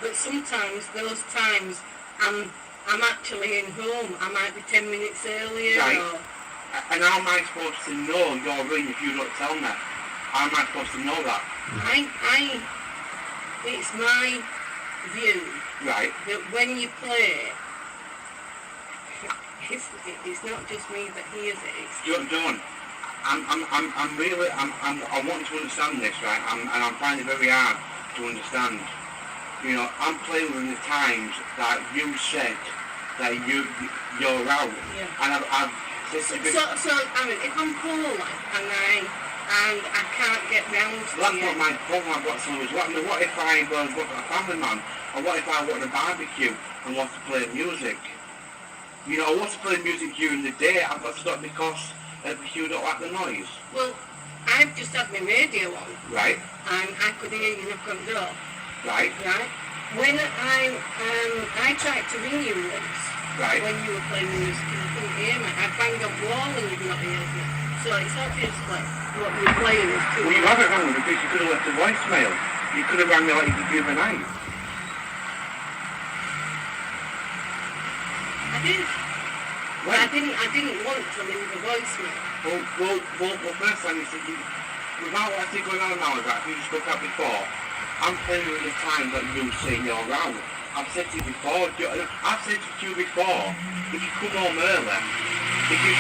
But sometimes those times I'm actually in home. I might be 10 minutes earlier. Right. Or... And how am I supposed to know you're ring if you don't tell me? How am I supposed to know that? It's my view. Right. That when you play, it's not just me that hears it. John, I want you to understand this, right? And I'm finding it very hard to understand. You know, I'm playing with the times that you said that you're out. Yeah. And I've so I mean, if I'm poorly and I can't get round to that's not my problem. I've got someone who's what if I was a family man, or what if I want a barbecue and want to play music? You know, I want to play music during the day. I've got to stop because you don't like the noise. Well, I've just had my radio on. Right. And I could hear you knock on the door. Right. Right. When I tried to ring you once. Right. When you were playing music and you couldn't hear me, I banged on the wall and you'd not hear me. So So it's obviously what you're playing is too Well, you loud. haven't rang me because you could have left a voicemail. You could have rang me like you did the other night. I did. When? I didn't want to leave a voicemail. Well, first time you said without actually going on now about who you spoke out before, I'm playing with the time that you say you're around. I've said to you before, I've said to you before, if you come home early, if you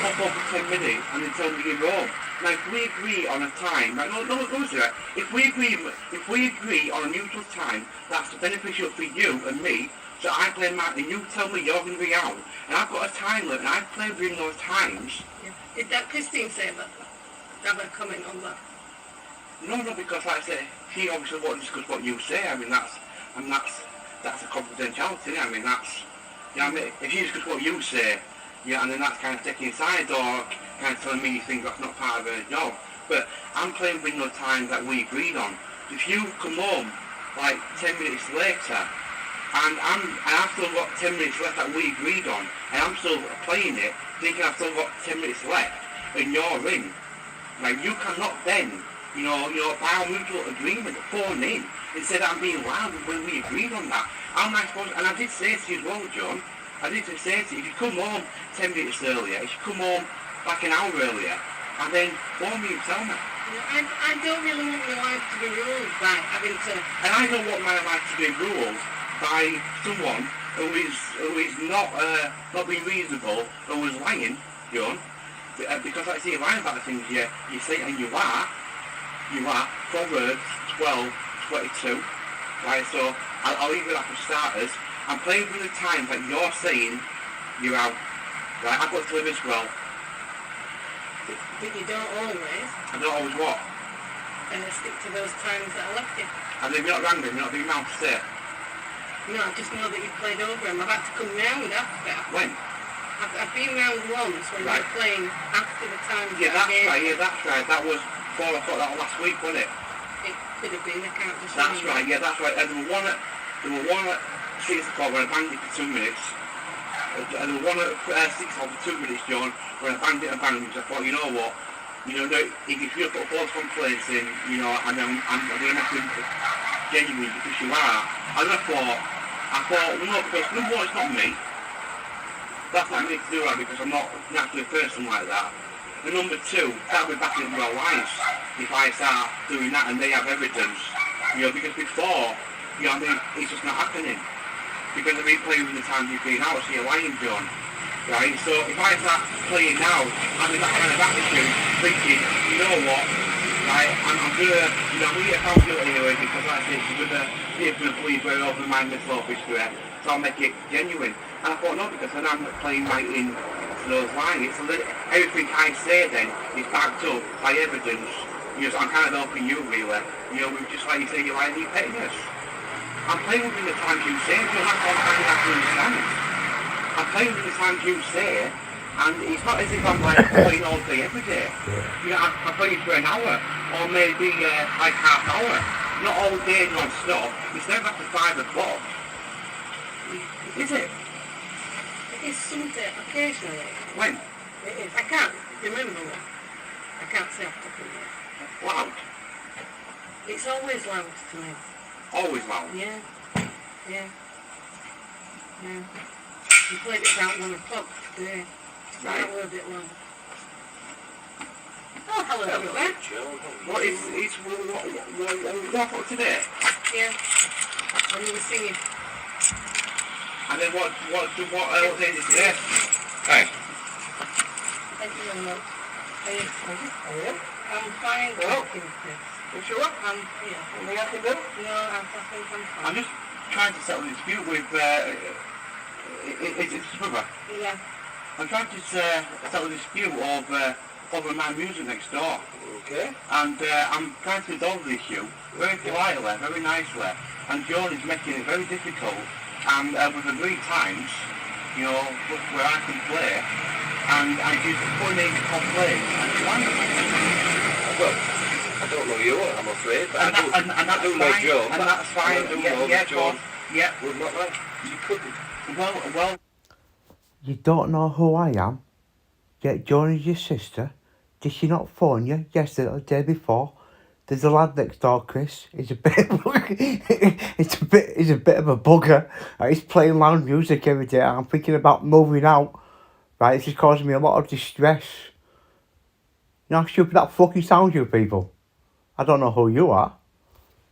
pop up for 10 minutes and then tell me you're home. Now if we agree on a time, like, no, sir, if we agree on a neutral time, that's beneficial for you and me, so I play mine and you tell me you're going to be out, and I've got a time limit and I play within those times. Yeah. Did that Christine say that? Have a comment on that? No, because like I say, she obviously won't discuss what you say. I mean, that's a confidentiality. I mean, that's, you know what I mean? If she discuss what you say, yeah, and then that's kind of taking sides or kind of telling me things that's not part of her job. But I'm playing with no time that we agreed on. If you come home like 10 minutes later, and I've still got 10 minutes left that we agreed on, and I'm still playing it, thinking I've still got 10 minutes left, and you're in. Like, you cannot then, by our mutual agreement, phone in and say that I'm being loud when we agreed on that. How am I supposed to, and I did say to you as well, John, I did say to you, if you come home 10 minutes earlier, if you come home like an hour earlier, and then phone me and tell me. I don't really want my life to be ruled by having to... And I don't want my life to be ruled by someone who is not being reasonable, who is lying, John, because like I say, you're lying about the things you say, and you are, Proverbs 12:22, right, so I'll leave it that for starters. I'm playing with the time that you're saying you're out, right, I've got to live as well. But you don't always. I don't always what? Stick to those times that I left you. And if you're not rang me, you're not being mouth to say. No, I just know that you played over him. I've had to come round after. When? I've been round once when Right. you were playing after the times Yeah, that I gave. that's right. That was 4 o'clock that was last week, wasn't it? It could have been, I can't just That's remember. right, yeah, that's right. And there were one at 6 o'clock when I banged it for 2 minutes. And there were one at 6 o'clock for 2 minutes, John, when I banged it and banged it. I thought, you know what? If you put false complaints in, and I'm going to make them genuine because you are. And I thought, no, because number one, it's not me. That's not me to do that because I'm not naturally a person like that. And number two, that'll be back into our lives if I start doing that and they have evidence. Because before, it's just not happening. Because I've been playing with the time you've been out, so you're lying, John. Right? So if I start playing now, having that kind of attitude, thinking, you know what, right, I'm gonna get found guilty anyway because I think you're gonna believe we're over my mental history, so I'll make it genuine. And I thought, no, because then I'm playing right in those lines. So then everything I say then is backed up by evidence. So I'm kind of helping you really. Just like you say, you're lying in your pettiness. I'm playing within the times you say, so that's what I have to understand. I'm playing within the times you say, and it's not as if I'm like playing all day every day. I'm playing for an hour, or maybe like half hour. Not all day non-stop. It's never after 5 o'clock. Is it? It is something occasionally. When? It is. I can't remember when. I can't say off the top of my head. Loud. It's always loud to me. Always loud. Yeah. Yeah. You played it about 1 o'clock today. Right. That were a bit loud. Oh, hello, everyone. What for today? Yeah. When you were singing. And then what day is it today? Hey. Thank you very much. Are you? I'm fine. Hello? You sure? Yeah. Anything I can do? No, I think I'm fine. I'm just trying to settle a dispute with, it's his brother. Yeah. I'm trying to settle a dispute over my music next door. Okay. And I'm trying to resolve the issue very politely, very nicely. And John is making it very difficult. And we've agreed times, where I can play. And I just putting in complaints and Well, I don't know you, I'm afraid, but and that's I do fine. know Joe. And that's fine. I do know Yeah, that Joe yeah. would not like. You couldn't. Well. You don't know who I am? Yeah, Joan is your sister. Did she not phone you yesterday or the day before? There's a lad next door, Chris. He's a bit, he's a bit of a bugger. He's playing loud music every day. I'm thinking about moving out. Right, it's just causing me a lot of distress. You know how stupid that fucking sounds, you people. I don't know who you are,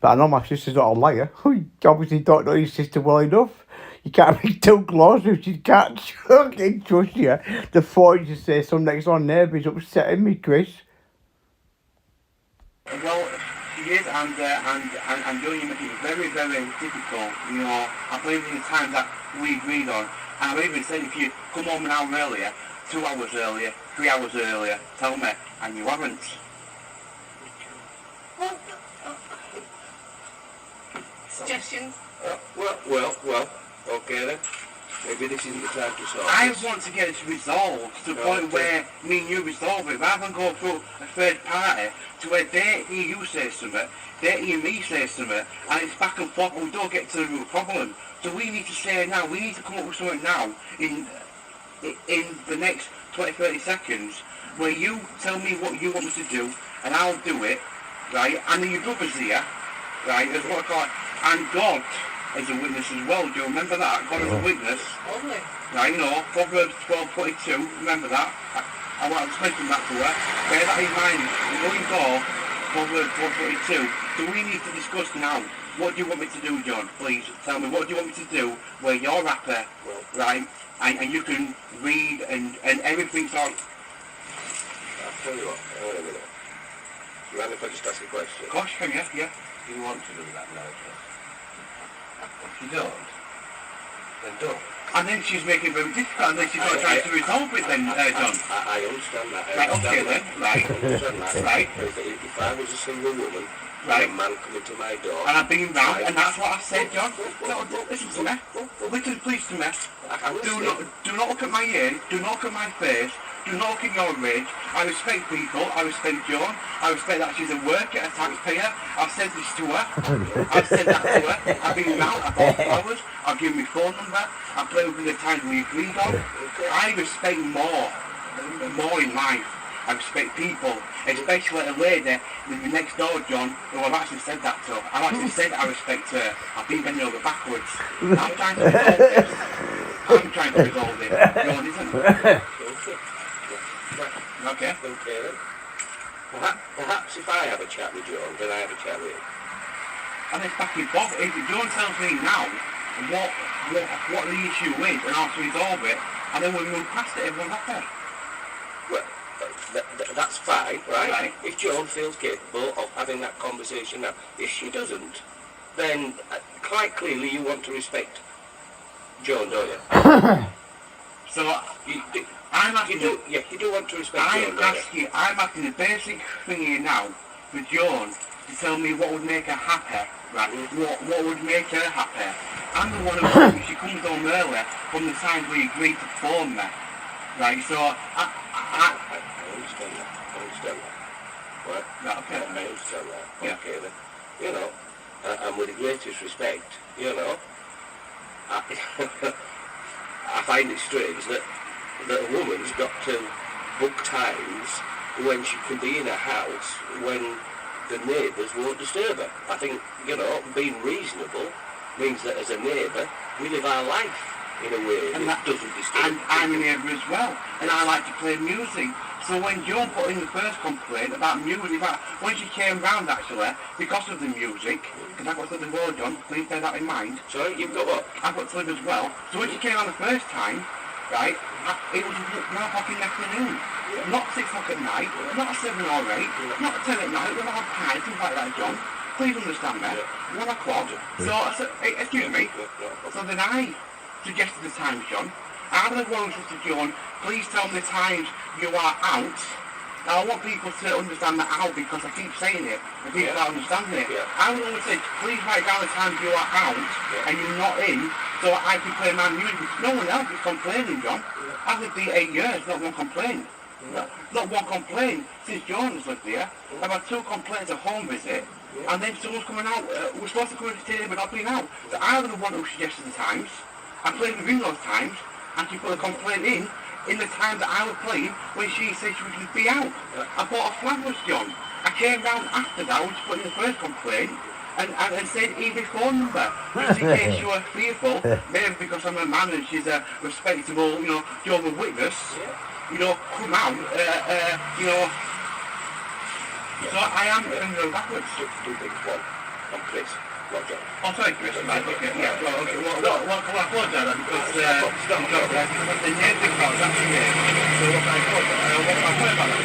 but I know my sister's not a liar. You obviously don't know your sister well enough. You can't be too close if she can't fucking trust you. The thought you say some next door neighbour is upsetting me, Chris. Well, she is, and Joan, you make it very, very difficult. You know, I believe in the time that we agreed on, and I've even said if you come home an hour earlier, 2 hours earlier, 3 hours earlier, tell me, and you haven't. Suggestions? Well, okay then. Maybe this isn't the time to sort I this. want to get it resolved to the point where me and you resolve it, rather than go through a third party to where they hear you say something, they hear me say something, and it's back and forth and we don't get to the root problem. So we need to say now, we need to come up with something now in the next 20-30 seconds where you tell me what you want me to do and I'll do it, right? And then your brother's here, right, as what I call it, and God as a witness as well. Do you remember that? God as a witness. Only. Right, you know, Proverbs 12:22, remember that? I want to explain that to her. Bear that in mind. Going forward, Proverbs 12:22. So we need to discuss now. What do you want me to do, John? Please tell me. What do you want me to do where you're happy, right? And you can read and everything's all. I'll tell you what, hang on a minute. You mind if I just ask a question? Gosh, can you? Yeah. Do you want to do that now, John? If you don't, then don't. And then she's making it very difficult, and then she's not trying to resolve it then, John. I understand that. Right, okay then, right. I understand that. Right. If I was a single woman, Right. and a man coming to my door... And I've been round, and that's what I said, John. No, listen to me. Listen, please to me. Do not look at my ears, do not look at my face, do not look at your age. I respect people, I respect Joan, I respect that she's a worker, a taxpayer. I've said this to her, I've said that to her. I've been round, I've bought flowers, I've given me phone number, I've played with the times we agreed on. I respect more in life. I respect people, especially a lady next door, John, who I've actually said that to. I've actually said I respect her. I've been bending over backwards. I'm trying to resolve this. I'm trying to resolve it. John isn't. Okay. Okay then. Perhaps if I have a chat with John, then I have a chat with him. And it's back and forth. If John tells me now what the issue is and I'll resolve it, and then we move past it, everyone's happy. Well, that's fine, right? Right. If Joan feels capable of having that conversation now. If she doesn't, then quite clearly you want to respect Joan, don't you? So You do, I'm asking you do want to respect Joan, don't you? I'm asking the basic thing here now for Joan to tell me what would make her happy, right? What would make her happy? I'm the one who if she comes home early from the time we agreed to phone me, right? So I understand that. I understand that. Right? Right, okay. I understand that. Yeah. Okay then. You know, and with the greatest respect, you know, I find it strange that a woman's got to book times when she can be in a house when the neighbours won't disturb her. I think, you know, being reasonable means that as a neighbour, we live our life in a way that doesn't disturb. And I'm a neighbour as well, and I like to play music. So when Joan put in the first complaint about music, when she came round actually, because of the music, because I've got to live well, John, please bear that in mind. Sorry, you've got what? I've got to live as well. So when she came around the first time, right, it was 1 o'clock in the afternoon. Not 6 o'clock at night, not 7 or 8, not 10 at night, we don't have time, things like that, John. Please understand me. 1 o'clock. So I said, excuse me. So then I suggested the times, John. I'm the one who said to John, please tell me the times you are out. Now I want people to understand that out because I keep saying it and people don't understand it. I would always say, please write down the times you are out and you're not in so I can play my music. No one else is complaining, John. I've lived here 8 years, not one complaint. Not one complaint since John has lived here. I've had 2 complaints at home visit and then someone's coming out. We're supposed to come in today but not being out. So I'm the one who suggested the times. I played within those times and she put a complaint in in the time that I was playing when she said she was going to be out. I bought a flowers, John. I came round after that, I was putting the first complaint, and said Evie's phone number, just in case you were fearful, maybe because I'm a man and she's a respectable, Jehovah's Witness, come out, so I am going to go backwards. Two things. One, I'm Chris, not John. Oh, sorry, Chris. Right, okay, yeah. Well, okay. Well, I apologise then, because the name thing about that's the name. So what I thought about that.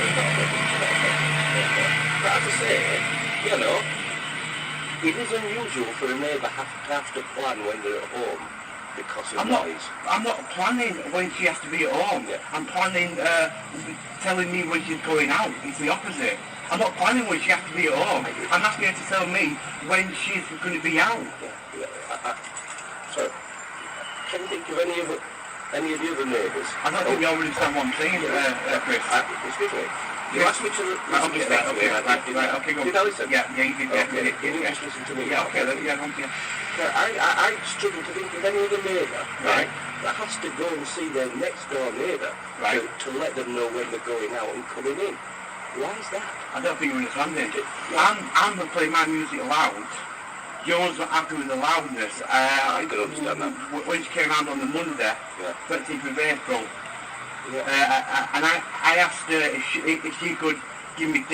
But as I say, it is unusual for a neighbour have to plan when they're at home because of noise. I'm not planning when she has to be at home. Yeah. I'm planning telling me when she's going out. It's the opposite. I'm not planning when she has to be at home. I'm asking her to tell me when she's going to be out. So, can you think of any of the other neighbours? I don't think you all understand what I'm saying, Chris. Excuse me. You asked me to Okay, go. Did I listen? Yeah, you did. Okay, can you just listen to me? Yeah, okay, yeah, okay. I struggle to think of any other neighbour, right, that has to go and see their next door neighbour to let them know when they're going out and coming in. Why is that? I don't think you understand it. I'm going to play my music loud. John's not happy with the loudness. I can understand that. When she came around on the Monday, 13th of April, and I asked her if she could give me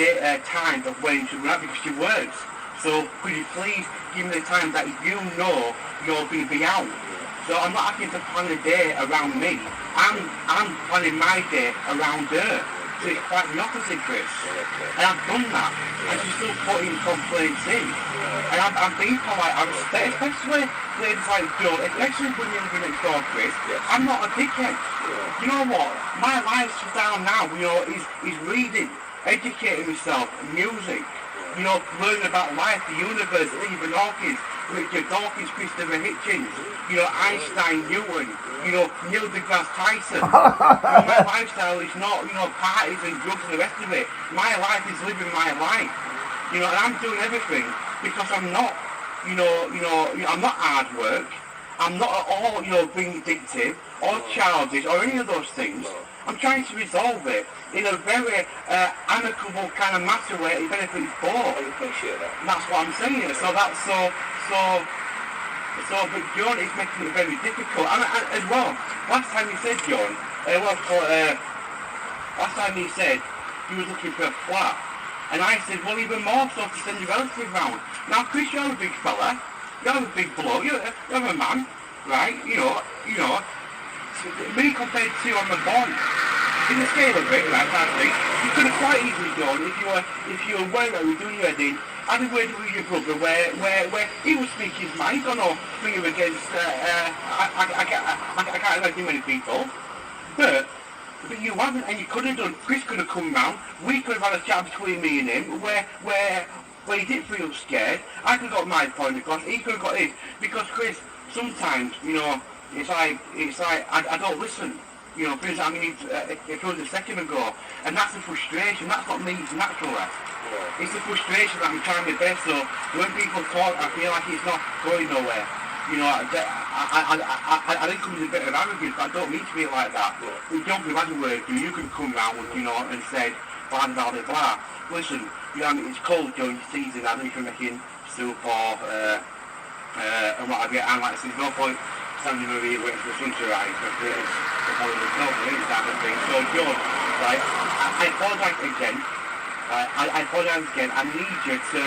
time of when she went out because she works. So could you please give me the time that you know you're going to be out? So I'm not asking to plan a day around me. I'm planning my day around her. So it's quite the opposite, Chris. And I've done that. And she's still putting complaints in. And I'm being polite. I respect, especially ladies like Joe, especially when you're living next door, Chris. I'm not a dickhead. You know what? My life's down now, is reading, educating myself, music, learning about life, the universe, Stephen Hawking, Richard Dawkins, Christopher Hitchens, Einstein, Newton, Neil deGrasse Tyson. My lifestyle is not, parties and drugs and the rest of it. My life is living my life. And I'm doing everything because I'm not, I'm not hard work. I'm not at all, being addictive or childish or any of those things. I'm trying to resolve it in a very amicable kind of matter where it benefits both. I appreciate that. And that's what I'm saying. So that's but John is making it very difficult. And as well, last time you said, John, last time you said you were looking for a flat. And I said, well, even more so to send your relative round. Now, Chris, you're a big fella. You're a big bloke. You're a man, right? Me compared to you, I'm a boy. In the scale of it, right, I think, you could have quite easily done if you were aware that we were doing your wedding, had a word with your brother where he would speak his mind on or bring him against, I can't imagine many people. But you haven't, and you could have done. Chris could have come round. We could have had a chat between me and him where he didn't feel scared. I could have got my point across. He could have got his. Because Chris, sometimes, it's like I don't listen. For instance, I mean, it was a second ago, and that's the frustration. That's not me naturally. It's the frustration that I'm trying my best. So when people talk, I feel like it's not going nowhere. I think it comes a bit of arrogance, but I don't mean to be like that. You don't be bad word, you can come round, and say, blah, blah, blah, blah. Listen, it's cold during the season, I don't know if you're making soup or, and what have you, and like I said, there's no point standing over here waiting for the sun to rise, because there's no point type of thing. So, John, right, I apologise again, I apologise again, I need you to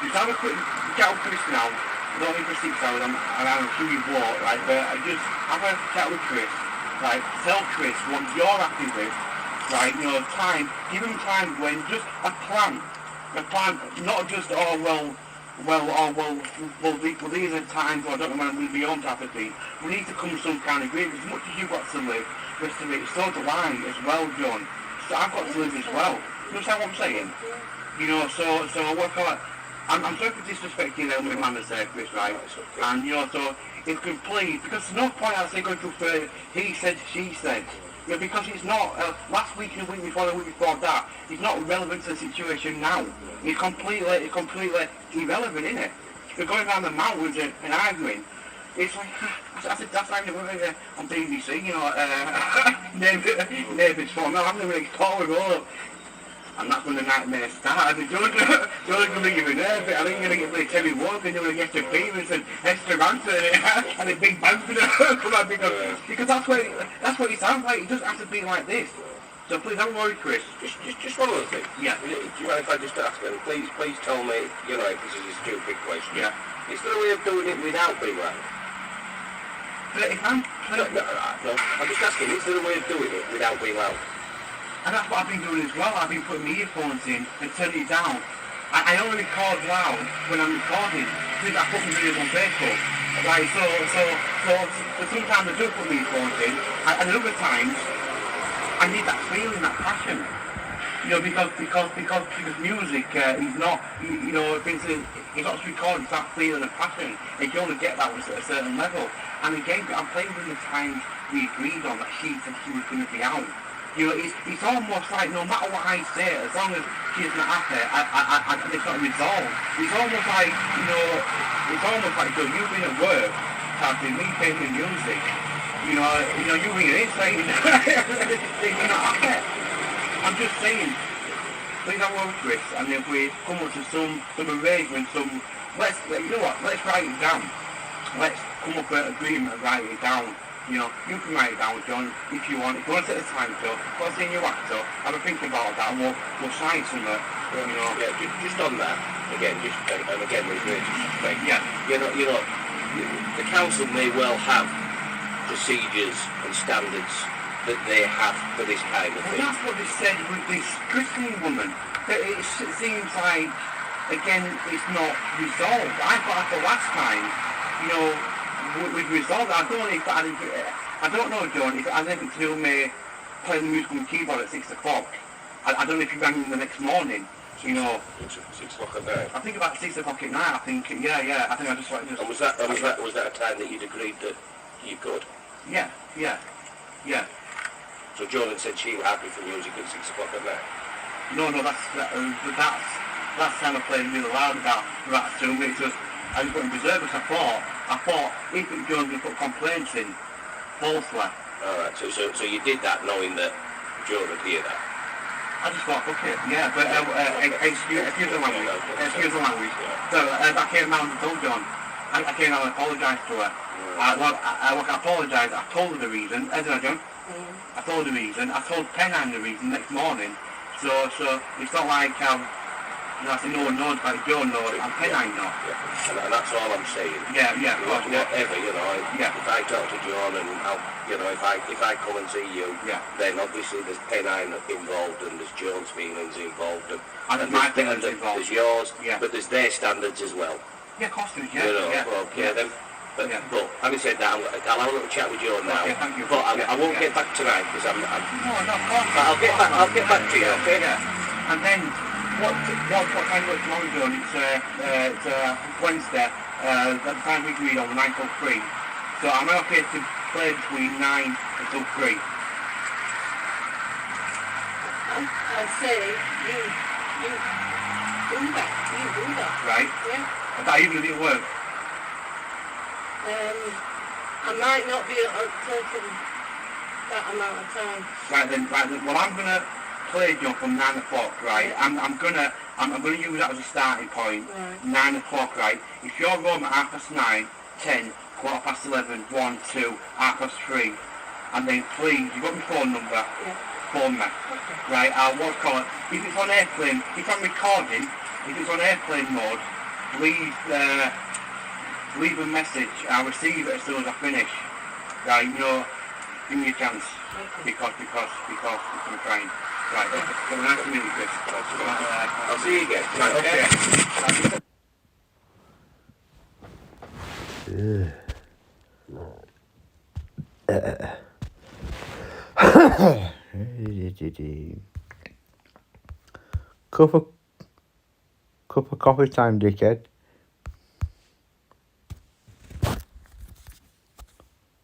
just have a quick chat with Chris now. Not even for 6 hours, and I'm sure you walk, right, but I just have a chat with Chris, right, tell Chris what you're happy with, right, time, give him time when, just a plan, not just, these are times where I don't know when I'm going to be on type of thing. We need to come to some kind of agreement. As much as you've got to live, rest of it, so do I as well, John. So I've got to live as well. You understand what I'm saying? So I work out. I'm sorry for disrespecting the manners there, Chris, right? And, so if you can please, because there's no point I say going through further, he said, she said. Because it's not, last week and the week before that, it's not relevant to the situation now. It's completely irrelevant, isn't it? We're going around the mountains and arguing. It's like, I said, that's like on BBC, neighbour's phone. No, I'm never exploring all. And that's when the nightmare started. You're going to give me nervous. I think you're going to get really Terry Wogan, you're going to get to Stevens and Esperanza and a big band for come on, because that's what it sounds like. It doesn't have to be like this. So please don't worry, Chris. Just one other thing. Yeah. Do you mind if I just ask them? Please tell me, if this is a stupid question. Yeah. Is there a way of doing it without being loud? No, I'm just asking, is there a way of doing it without being loud? And that's what I've been doing as well. I've been putting my earphones in and turning it down. I only record loud when I'm recording. I put my videos on Facebook. Right, so sometimes I do put my earphones in, and other times I need that feeling, that passion. Because music is not, it's not recorded, it's that feeling of passion. And you only get that at a certain level. And again, I'm playing with the times we agreed on that she said she was going to be out. It's almost like no matter what I say, as long as she's not happy, it's not resolved. It's almost like, you've been at work, starting me playing the music, you ring it in saying, you're not happy. I'm just saying, please don't worry, Chris, and if we come up to some arrangement, let's write it down. Let's come up with an agreement and write it down. You can write it down, John, if you want. If you want to take the time to, go and see your actor, have a think about that, and we'll sign something, Yeah, just on that, again, with great respect. Yeah. The council may well have procedures and standards that they have for this kind of Well, thing. that's what they said with this Christian woman. That it seems like, again, it's not resolved. I thought the last time, we'd resolved it. I don't know, John, if it has anything to do with me playing the music on the keyboard at 6 o'clock. I don't know if you rang the next morning, 6 o'clock at night. I think about 6 o'clock at night, I think, yeah, I think I just... And was that a time that you'd agreed that you could? Yeah. So Joan had said she was happy for music at 6 o'clock at night? No, that's time I played really loud about that too. I was putting reserves. I thought if Jones would put complaints in falsely. Alright, so you did that knowing that Joan would hear that? I just thought, okay, yeah, but excuse the language. Excuse the language. So I came around and told John. I came around and apologised to her. I apologised. I told her the reason. Isn't it, John? I told her the reason. I told Pennie the reason next morning. So it's not like I said no one knows, but Joe knows, and Pennie knows. Yeah. And that's all I'm saying. Yeah, of course. Whatever, Yeah. If I talk to John and if I come and see you, then obviously there's Pennie involved and there's Joan's feelings involved and there's my feelings involved. There's yours, Yeah. but there's their standards as well. Yeah, of course there is, Okay then. But having said that, I'll have a little chat with Joan now. Okay, thank you. But I won't get back tonight because I'm. No, of course. But I'll get back to you, okay? Yeah. And then what time works tomorrow, John? It's Wednesday. The time we agreed on 9 till 3. So I'm okay to play between 9 until 3. I say you do that. Right? Yeah. I thought you were going to be at work. I might not be taking that amount of time. Right then. Well, I'm gonna play John from 9 o'clock, right? I'm gonna use that as a starting point. Right. 9 o'clock, right? If you're home at 9:30, 10, 11:15, 1, 2, 3, and then please, you've got my phone number. Yeah. Phone me. Okay. Right? I'll call it. If it's on airplane, if I'm recording, if it's on airplane mode, please leave a message. I'll receive it as soon as I finish. Right? Give me a chance. Okay. Because I'm trying. Right, okay. Well, nice to meet you, Chris. I'll see you again. Right, okay. Cup of coffee time, dickhead.